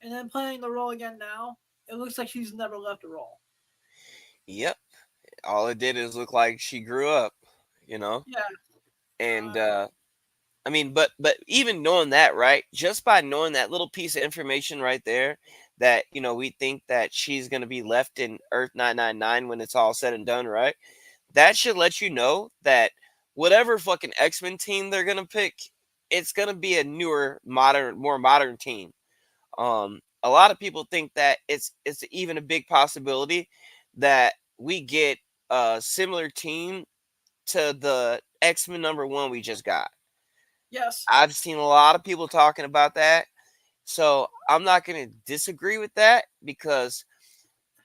and then playing the role again now, it looks like she's never left a role. Yep. All it did is look like she grew up, you know? Yeah, And uh, I mean, but even knowing that, right? Just by knowing that little piece of information right there, that we think that she's gonna be left in Earth 999 when it's all said and done, right? That should let you know that whatever fucking X-Men team they're gonna pick, it's gonna be a newer, more modern team. A lot of people think that it's even a big possibility that we get a similar team to the X-Men #1 we just got. yes, I've seen a lot of people talking about that. So I'm not going to disagree with that because,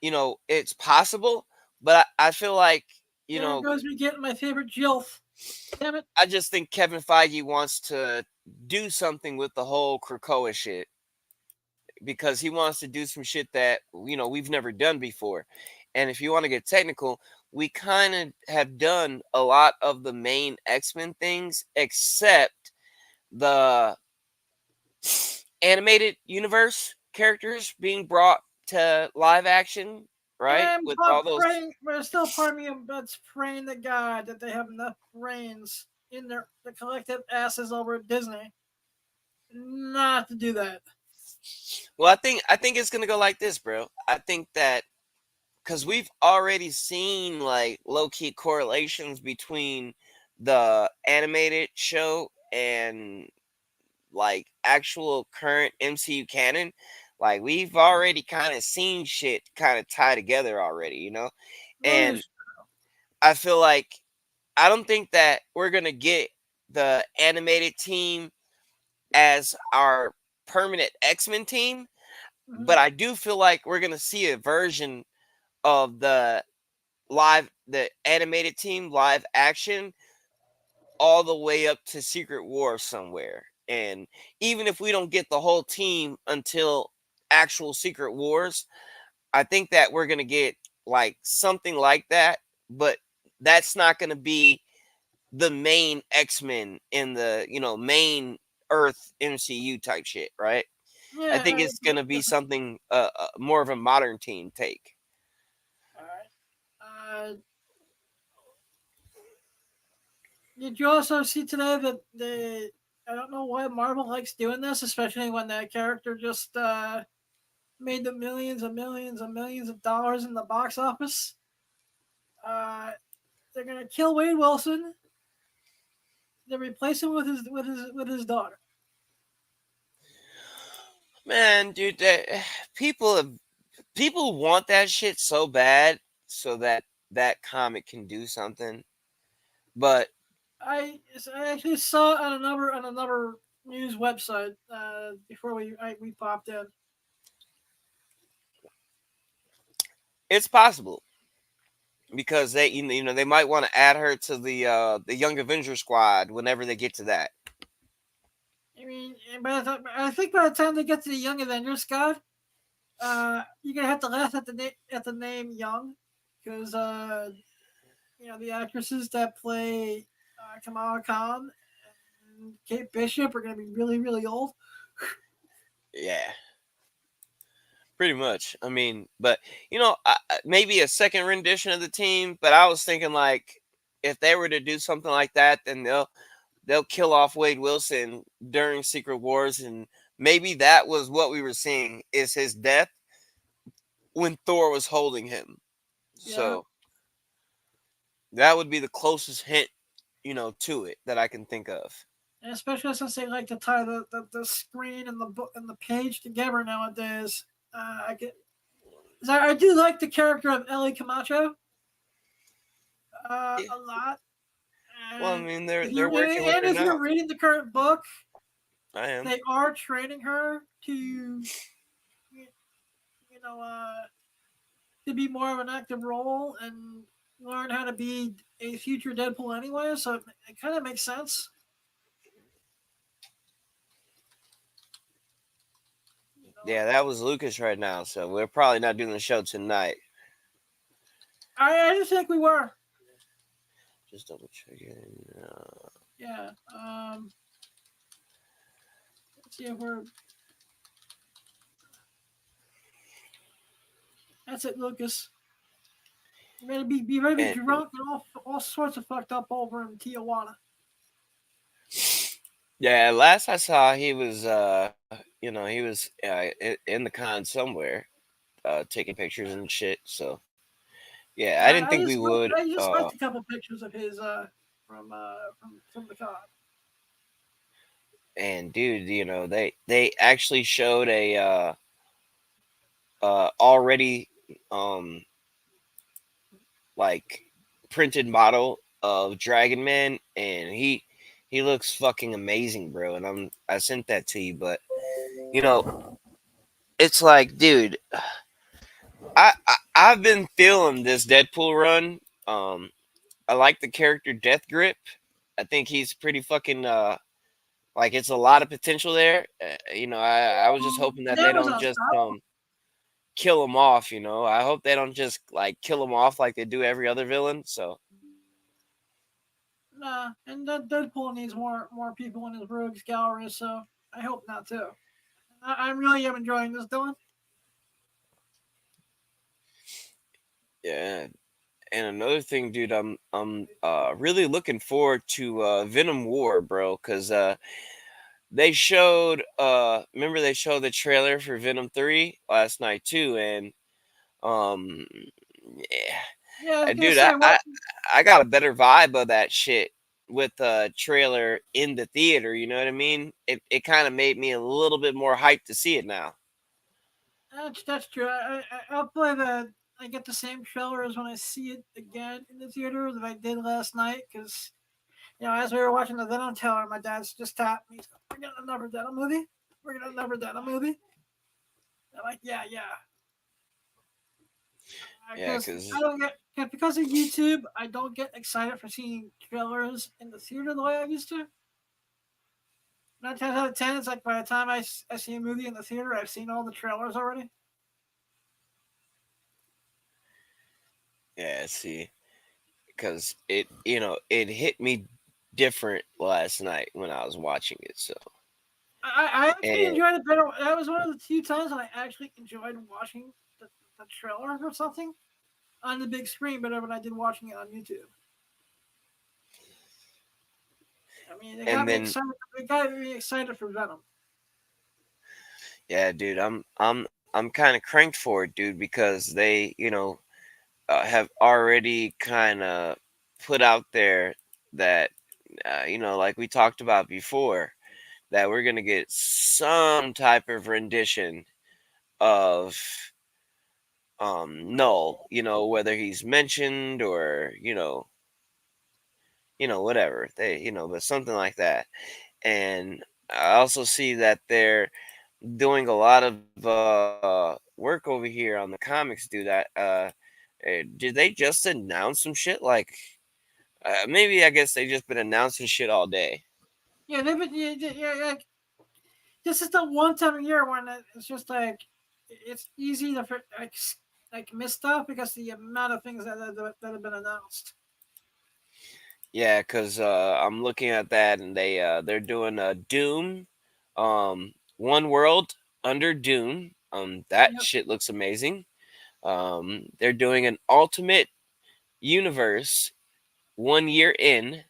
it's possible. But I feel like, there goes me getting my favorite Jilf. Damn it! I just think Kevin Feige wants to do something with the whole Krakoa shit because he wants to do some shit that, we've never done before. And if you want to get technical, we kind of have done a lot of the main X-Men things except the animated universe characters being brought to live action, right? I'm With all those. praying, but there's still part of me that's praying to God that they have enough brains in the collective asses over at Disney not to do that. Well, I think it's gonna go like this, bro. I think that because we've already seen like low key correlations between the animated show and like actual current MCU canon. Like we've already kind of seen shit kind of tie together already, That and is I feel like I don't think that we're gonna get the animated team as our permanent X-Men team, mhm. but I do feel like we're gonna see a version of the animated team live action all the way up to Secret War somewhere. And even if we don't get the whole team until actual Secret Wars, I think that we're gonna get like something like that, but that's not gonna be the main X-Men in the, main Earth MCU type shit, right? I Yeah. think it's going to be something more of a modern team take. All right. Did you also see today that the I don't know why Marvel likes doing this, especially when that character just made the millions and millions and millions of dollars in the box office. Uh, they're gonna kill Wade Wilson. They replace him with his daughter. Man, dude, people have, people want that shit so bad so that that comic can do something. But I actually saw it on another news website before we popped in. it's possible because they they might want to add her to the Young Avenger squad whenever they get to that. I mean, I think by the time they get to the Young Avengers, Scott, you're gonna have to laugh at the name Young, because the actresses that play Kamala Khan and Kate Bishop are gonna be really really old. Yeah. Pretty much. I mean, but maybe a second rendition of the team. But I was thinking like, if they were to do something like that, then they'll kill off Wade Wilson during Secret Wars, and maybe that was what we were seeing is his death when Thor was holding him. Yeah, So that would be the closest hint, to it that I can think of. and especially since they like to tie the screen and the book and the page together nowadays. I do like the character of Ellie Camacho Yeah. a lot. Well, I And mean, they're working with her if now. you're reading the current book, I am. they are training her to know to be more of an active role and learn how to be a future Deadpool anyway. So it kind of makes sense. You know, Yeah, that was Lucas right now, so we're probably not doing the show tonight. I just think we were. Just double checking. Yeah. Let's see if we're. That's it, Lucas. You better be And drunk and all sorts of fucked up over in Tijuana. yeah, last I saw, he was, he was in the con somewhere, taking pictures and shit. So yeah, I didn't think we would. I just liked a couple pictures of his from the con. And dude, they actually showed a already like printed model of Dragon Man, and he looks fucking amazing, bro. And I sent that to you, but you know, it's like, dude, I've been feeling this Deadpool run. I like the character Death Grip. I think he's pretty fucking like it's a lot of potential there. I was just hoping that they That was don't just unstoppable. kill him off. I hope they don't just like kill him off like they do every other villain. So Nah, and Deadpool needs more people in his rogues gallery, so I hope not too. I really am enjoying this, Dylan. yeah. And another thing, dude, I'm really looking forward to Venom War, bro, because they showed remember they showed the trailer for Venom 3 last night too, and um yeah, Yeah, I was gonna dude, say what. I got a better vibe of that shit with the trailer in the theater. You know what I mean? It kind of made me a little bit more hyped to see it now. That's true. I'll play the. I get the same trailer as when I see it again in the theater that I did last night because as we were watching the Venom trailer, my dad's just tapped me. We're getting another Venom movie. We're getting another Venom movie. I'm like, yeah. Yeah, Because because I don't get because of YouTube, I don't get excited for seeing trailers in the theater the way I used to. 9 times out of 10, it's like by the time I see a movie in the theater, I've seen all the trailers already. yeah, see, because it hit me different last night when I was watching it. So I actually and enjoyed it better. That was one of the few times that I actually enjoyed watching the trailer or something on the big screen better than I did watching it on YouTube. I mean, it got and me then excited. It got me excited for Venom. yeah, dude, I'm kind of cranked for it, dude, because they have already kind of put out there that like we talked about before, that we're gonna get some type of rendition of Null, whether he's mentioned or whatever they but something like that. And I also see that they're doing a lot of work over here on the comics, dude. That did they just announce some shit like maybe I guess they just been announcing shit all day. Yeah, they've been, like, this is the one time a year when it's just like it's easy to miss stuff because the amount of things that have been announced. Yeah, because I'm looking at that, and they're doing a Doom, One World Under Doom. That Yep. shit looks amazing. They're doing an Ultimate Universe 1 year in.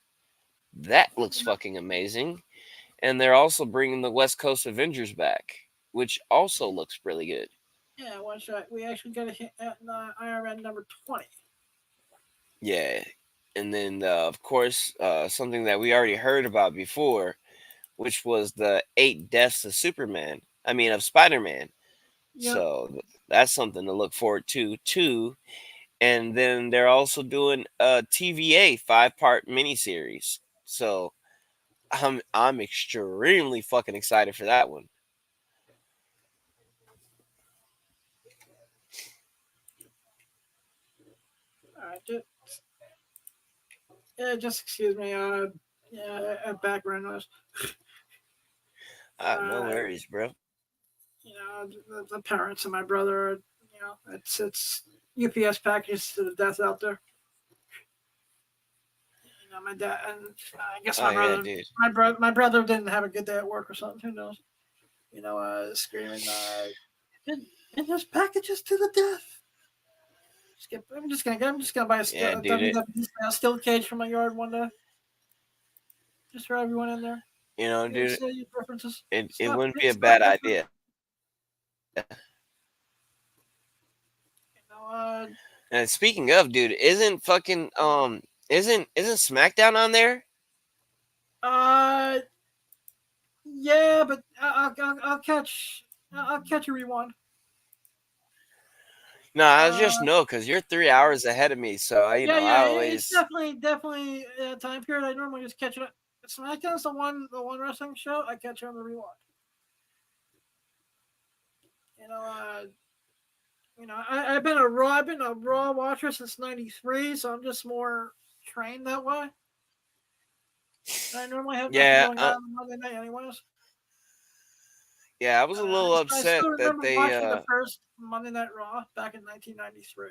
That looks Yep. fucking amazing. And they're also bringing the West Coast Avengers back, which also looks really good. Yeah, one shot. We actually got a hit at IRN number 20. Yeah. And then, of course, something that we already heard about before, which was the 8 deaths of Superman. I mean, of Spider Man. Yep. So that's something to look forward to too. And then they're also doing a TVA 5-part miniseries. So I'm extremely fucking excited for that one. All right. Just excuse me. Background noise. No Uh, worries, bro. the parents of my brother. It's UPS packages to the death out there. My dad and I guess Oh yeah, dude. my brother didn't have a good day at work or something. Who knows? Screaming, and there's packages to the death. I'm just gonna buy Yeah, a dude. WWE steel cage from my yard one day, just for everyone in there. Dude, Say your preferences. it Stop, wouldn't be a stop bad different. idea. You know, uh, And speaking of, dude, isn't SmackDown on there? uh, yeah, but I'll catch a rewind. No, I was just Uh, no, because you're 3 hours ahead of me. So I it's always. definitely a time period. I normally just catch it up. SmackDown's the one wrestling show I catch on the rewind. You know, uh, I've been a Raw watcher since '93, so I'm just more trained that way. I normally have nothing Yeah, going on Monday night, anyways. yeah, I was a little I upset still that remember they. watching the first Monday Night Raw back in 1993.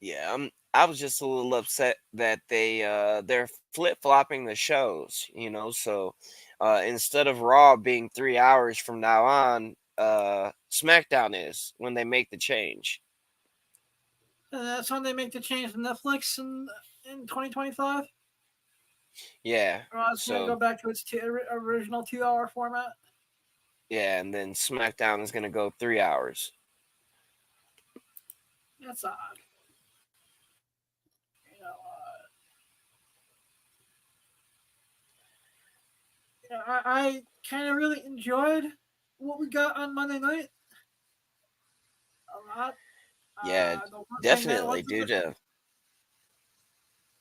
Yeah, I was just a little upset that they're flip flopping the shows. So instead of Raw being 3 hours from now on, SmackDown is when they make the change. And that's when they make the change to Netflix in 2025. Yeah. Raw's going to go So back to its original 2 hour format. yeah, and then SmackDown is gonna go 3 hours. That's odd. You know, uh, I kind of really enjoyed what we got on Monday night a lot. Yeah, The one thing that definitely, dude.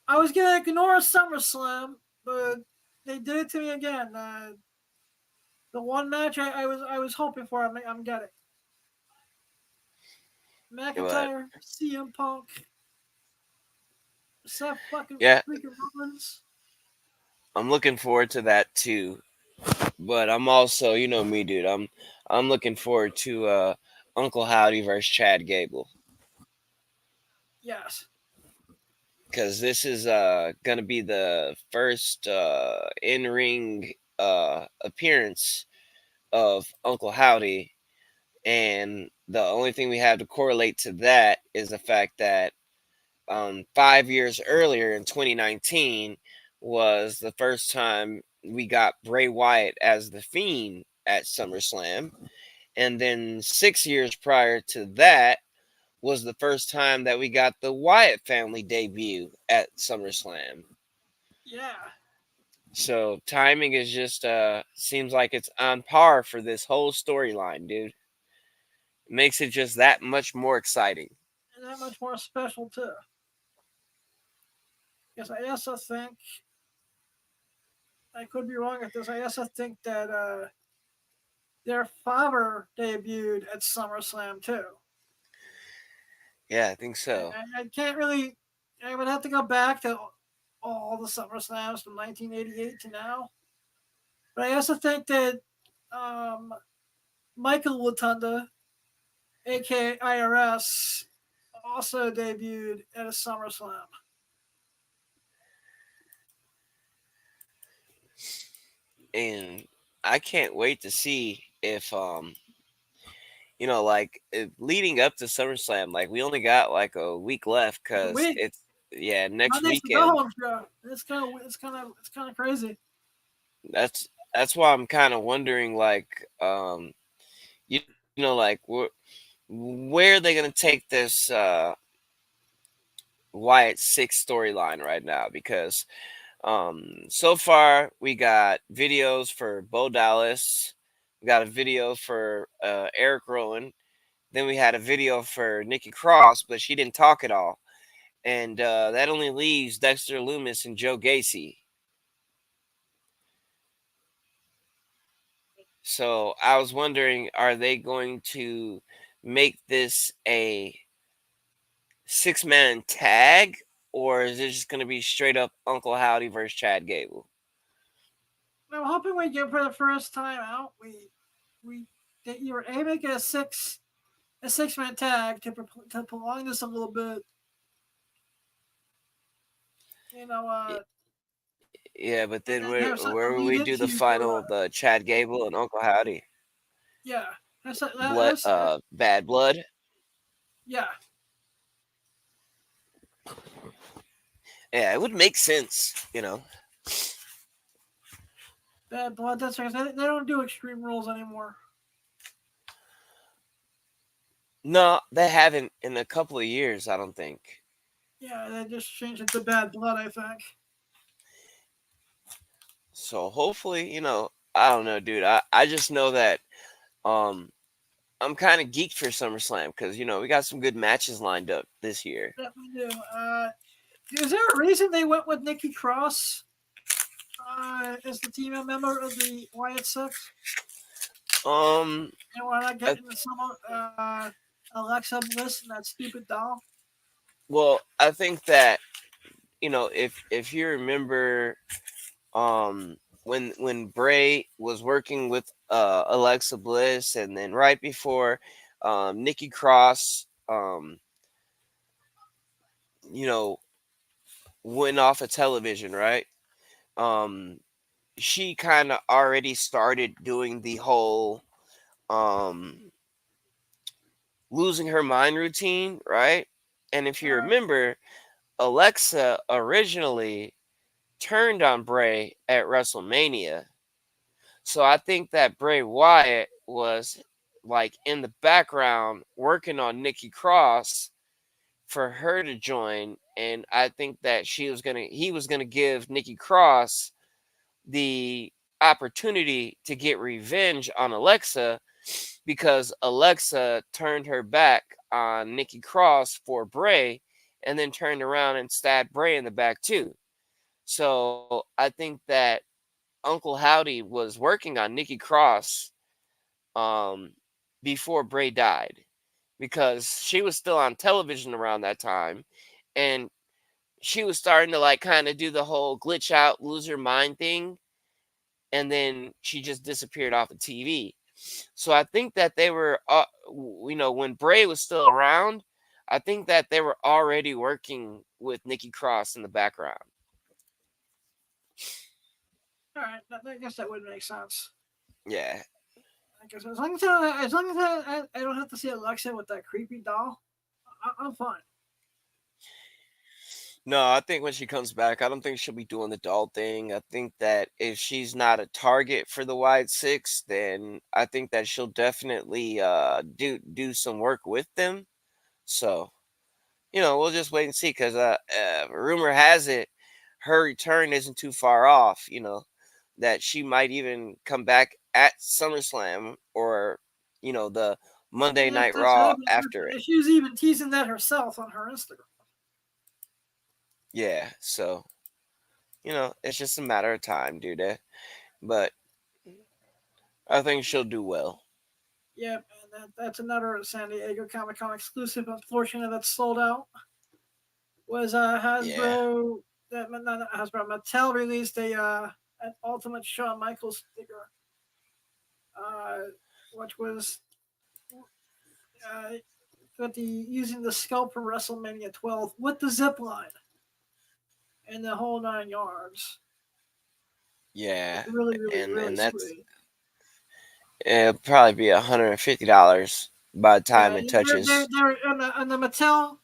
I was gonna ignore SummerSlam, but they did it to me again. The one match I was hoping for, I'm getting But McIntyre, CM Punk, Seth fucking yeah, freaking Rollins. I'm looking forward to that too. But I'm also, me, dude. I'm looking forward to Uncle Howdy versus Chad Gable, Yes, because this is gonna be the first in ring appearance of Uncle Howdy, and the only thing we have to correlate to that is the fact that 5 years earlier in 2019 was the first time we got Bray Wyatt as the Fiend at SummerSlam. And then 6 years prior to that was the first time that we got the Wyatt family debut at SummerSlam. yeah, So timing is just seems like it's on par for this whole storyline, dude. It makes it just that much more exciting. and that much more special too. Yes, I also think I could be wrong at this. I also think that their father debuted at SummerSlam too. Yeah, I think so. I can't really. I would have to go back to all the SummerSlams from 1988 to now. But I also think that um, Michael Latunda, aka IRS, also debuted at a SummerSlam. And I can't wait to see if like leading up to SummerSlam, like we only got like a week left The because week it's next Monday's the go weekend. home show. It's kind of crazy. That's why I'm kind of wondering, like, you, like where are they gonna take this Wyatt Six storyline right now? Because so far we got videos for Bo Dallas, got a video for Eric Rowan. Then we had a video for Nikki Cross, but she didn't talk at all. And that only leaves Dexter Loomis and Joe Gacy. So I was wondering, are they going to make this a 6-man tag, or is it just going to be straight up Uncle Howdy versus Chad Gable? I'm hoping we get for the first time out. We that you were aiming at a 6-man tag to prolong this a little bit. You know, Yeah, but then and have something to where will lead we do the into for final, the Chad Gable and Uncle Howdy? yeah. Blood, Bad Blood. Yeah. Yeah, it would make sense, you know. Bad blood. That's right. They don't do extreme rules anymore. No, they haven't in a couple of years, I don't think. Yeah, they just changed it to bad blood. I think. So hopefully, I don't know, dude. I just know that um I'm kind of geeked for SummerSlam because we got some good matches lined up this year. Yeah, we do. Is there a reason they went with Nikki Cross as the team member of the Wyatt Six? Um, And why not I, getting some Alexa Bliss and that stupid doll? well, I think that if you remember, when Bray was working with Alexa Bliss, and then right before Nikki Cross, you know, went off of television, right? Um, she kind of already started doing the whole um losing her mind routine, right? And if you remember, Alexa originally turned on Bray at WrestleMania. So I think that Bray Wyatt was like in the background working on Nikki Cross for her to join, and I think that he was gonna give Nikki Cross the opportunity to get revenge on Alexa because Alexa turned her back on Nikki Cross for Bray and then turned around and stabbed Bray in the back too. So I think that Uncle Howdy was working on Nikki Cross um, before Bray died because she was still on television around that time, and she was starting to like kind of do the whole glitch out, lose her mind thing, and then she just disappeared off of TV. So I think that they were, when Bray was still around, I think that they were already working with Nikki Cross in the background. All right, I guess that would make sense. Yeah. I guess as long as I don't have to see Alexa with that creepy doll, I'm fine. No, I think when she comes back, I don't think she'll be doing the doll thing. I think that if she's not a target for the Wide Six, then I think that she'll definitely do some work with them. So we'll just wait and see because rumor has it her return isn't too far off. That she might even come back at SummerSlam or the Monday Yeah, Night Raw after it. she was even teasing that herself on her Instagram. Yeah, so it's just a matter of time, dude. But I think she'll do well. Yep, and that's another San Diego Comic Con exclusive. Unfortunately, that's sold out. Was Yeah. Hasbro? Not Hasbro. Mattel released an Ultimate Shawn Michaels figure, uh, which was uh, with the using the sculpt from WrestleMania 12 with the zip line and the whole 9 yards. Yeah, It's really, really, and really that's sweet. it'll probably be $150 by the time Yeah, it touches. they're on the Mattel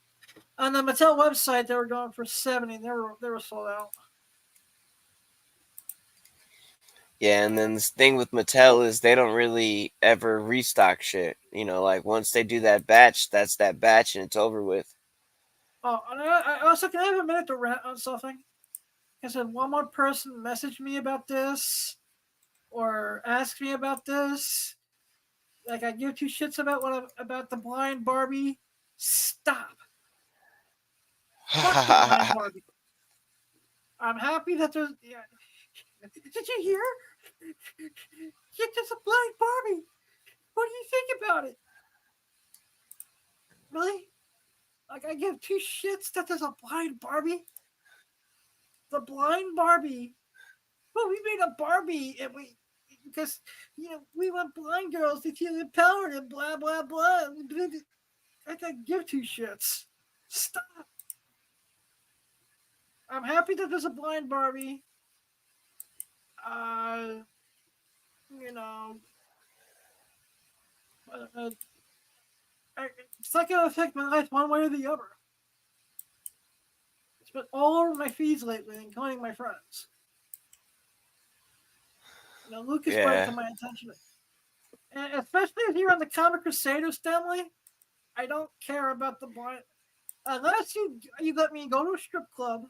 website. They were going for 70. They were sold out. Yeah, and then this thing with Mattel is they don't really ever restock shit. Like once they do that batch, that's that batch and it's over with. Oh, and I also can I have a minute to rant on something? I said one more person messaged me about this or asked me about this, like I give two shits about about the blind Barbie. Stop. Fuck the blind Barbie. I'm happy that there's. Yeah. Did you hear? Yeah, there's a blind Barbie. What do you think about it? Really? Like I give two shits that there's a blind Barbie. The blind Barbie. Well, we made a Barbie and we because we want blind girls to feel empowered and blah blah blah. I can give two shits. Stop. I'm happy that there's a blind Barbie. Uh, you know, uh, it's not gonna affect my life one way or the other. It's been all over my feeds lately, including my friends. Lucas brought it Yeah. to my attention, and especially if you're on the Comic Crusaders family. I don't care about the blind unless you let me go to a strip club,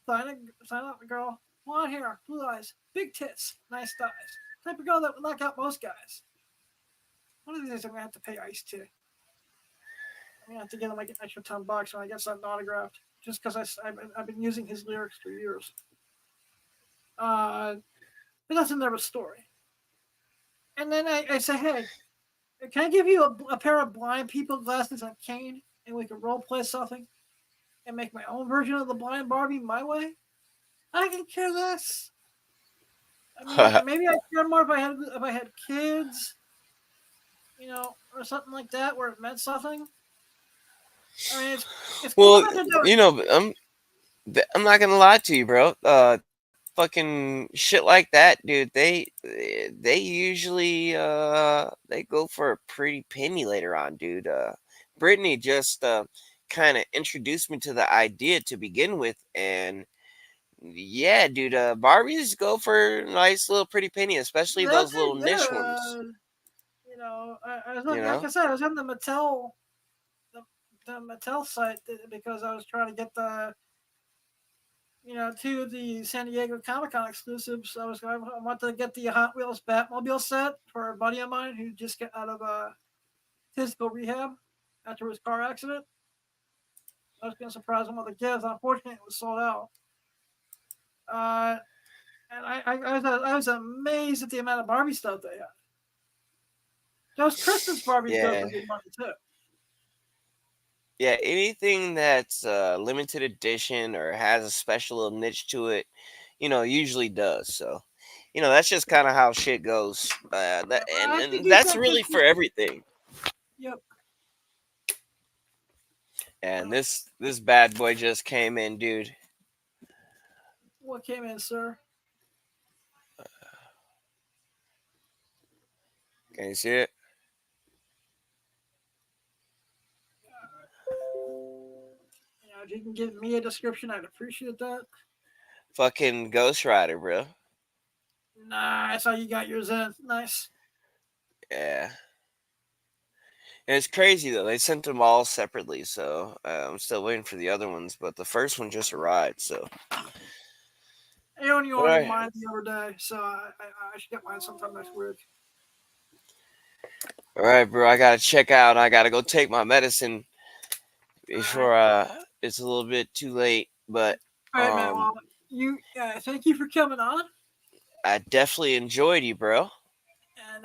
sign up a girl, blonde hair, blue eyes, big tits, nice thighs, type of girl that would knock out most guys. One of these days I'm gonna have to pay Ice too. I'm gonna have to get him like an extra $10 when I get something autographed, just because I've been using his lyrics for years. But that's another story. And then I say, hey, can I give you a pair of blind people glasses on Kane, and we can role play something, and make my own version of the blind Barbie my way? I can care less. I mean, maybe I'd care more if I had kids, or something like that, where it meant something. I mean, it's cool Well, that they're doing. I'm not gonna lie to you, bro. Fucking shit like that, dude. They usually they go for a pretty penny later on, dude. Brittany just kind of introduced me to the idea to begin with, and yeah, dude. Barbies go for a nice little pretty penny, especially That those they little niche ones. did. I was You like know. I said, I was on the Mattel site because I was trying to get two of the San Diego Comic Con exclusives. I wanted to get the Hot Wheels Batmobile set for a buddy of mine who just got out of physical rehab after his car accident. I was going to surprise him with a gift. Unfortunately, it was sold out. Uh, and I was amazed at the amount of Barbie stuff they had. Those Christmas Barbies go for Yeah. good money too. Yeah, anything that's limited edition or has a special little niche to it, usually does. So, that's just kind of how shit goes. I think And you that's can really take. for everything. Yep. And this bad boy just came in, dude. What came in, sir? Can you see it? If you can give me a description, I'd appreciate that. Fucking Ghost Rider, bro. Nah, I saw you got yours in. Nice. Yeah. And it's crazy though. They sent them all separately, so I'm still waiting for the other ones. But the first one just arrived, so. I only All ordered right. mine the other day, so I should get mine sometime next week. All right, bro. I gotta check out. I gotta go take my medicine Alright. before it's a little bit too late. But Alright, man. Well, thank you for coming on. I definitely enjoyed you, bro. And,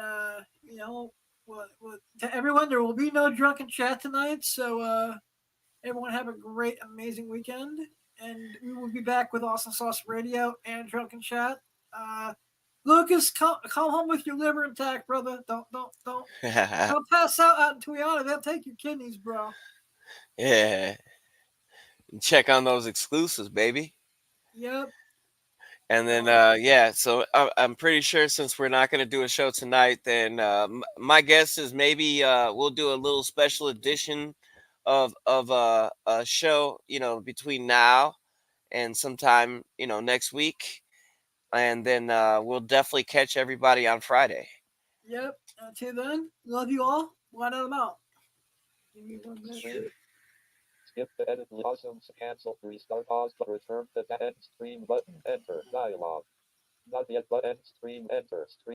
to everyone, there will be no drunken chat tonight, so, everyone have a great, amazing weekend. And we will be back with Awesome Sauce Radio and Drunken Chat. Uh, Lucas, come home with your liver intact, brother. Don't pass out in Tuyana. They'll take your kidneys, bro. Yeah. Check on those exclusives, baby. Yep. And then, So, yeah, so I'm pretty sure since we're not going to do a show tonight, then my guess is maybe we'll do a little special edition of a show, between now and sometime, next week. And then we'll definitely catch everybody on Friday. yep. Until then, love you all. One of them out. Give me 1 minute. Save. Skip to edit. Awesome. Cancel. Restart. Pause. But return to the end stream button. Enter. Dialog. Not yet. But end stream. Enter. Stream.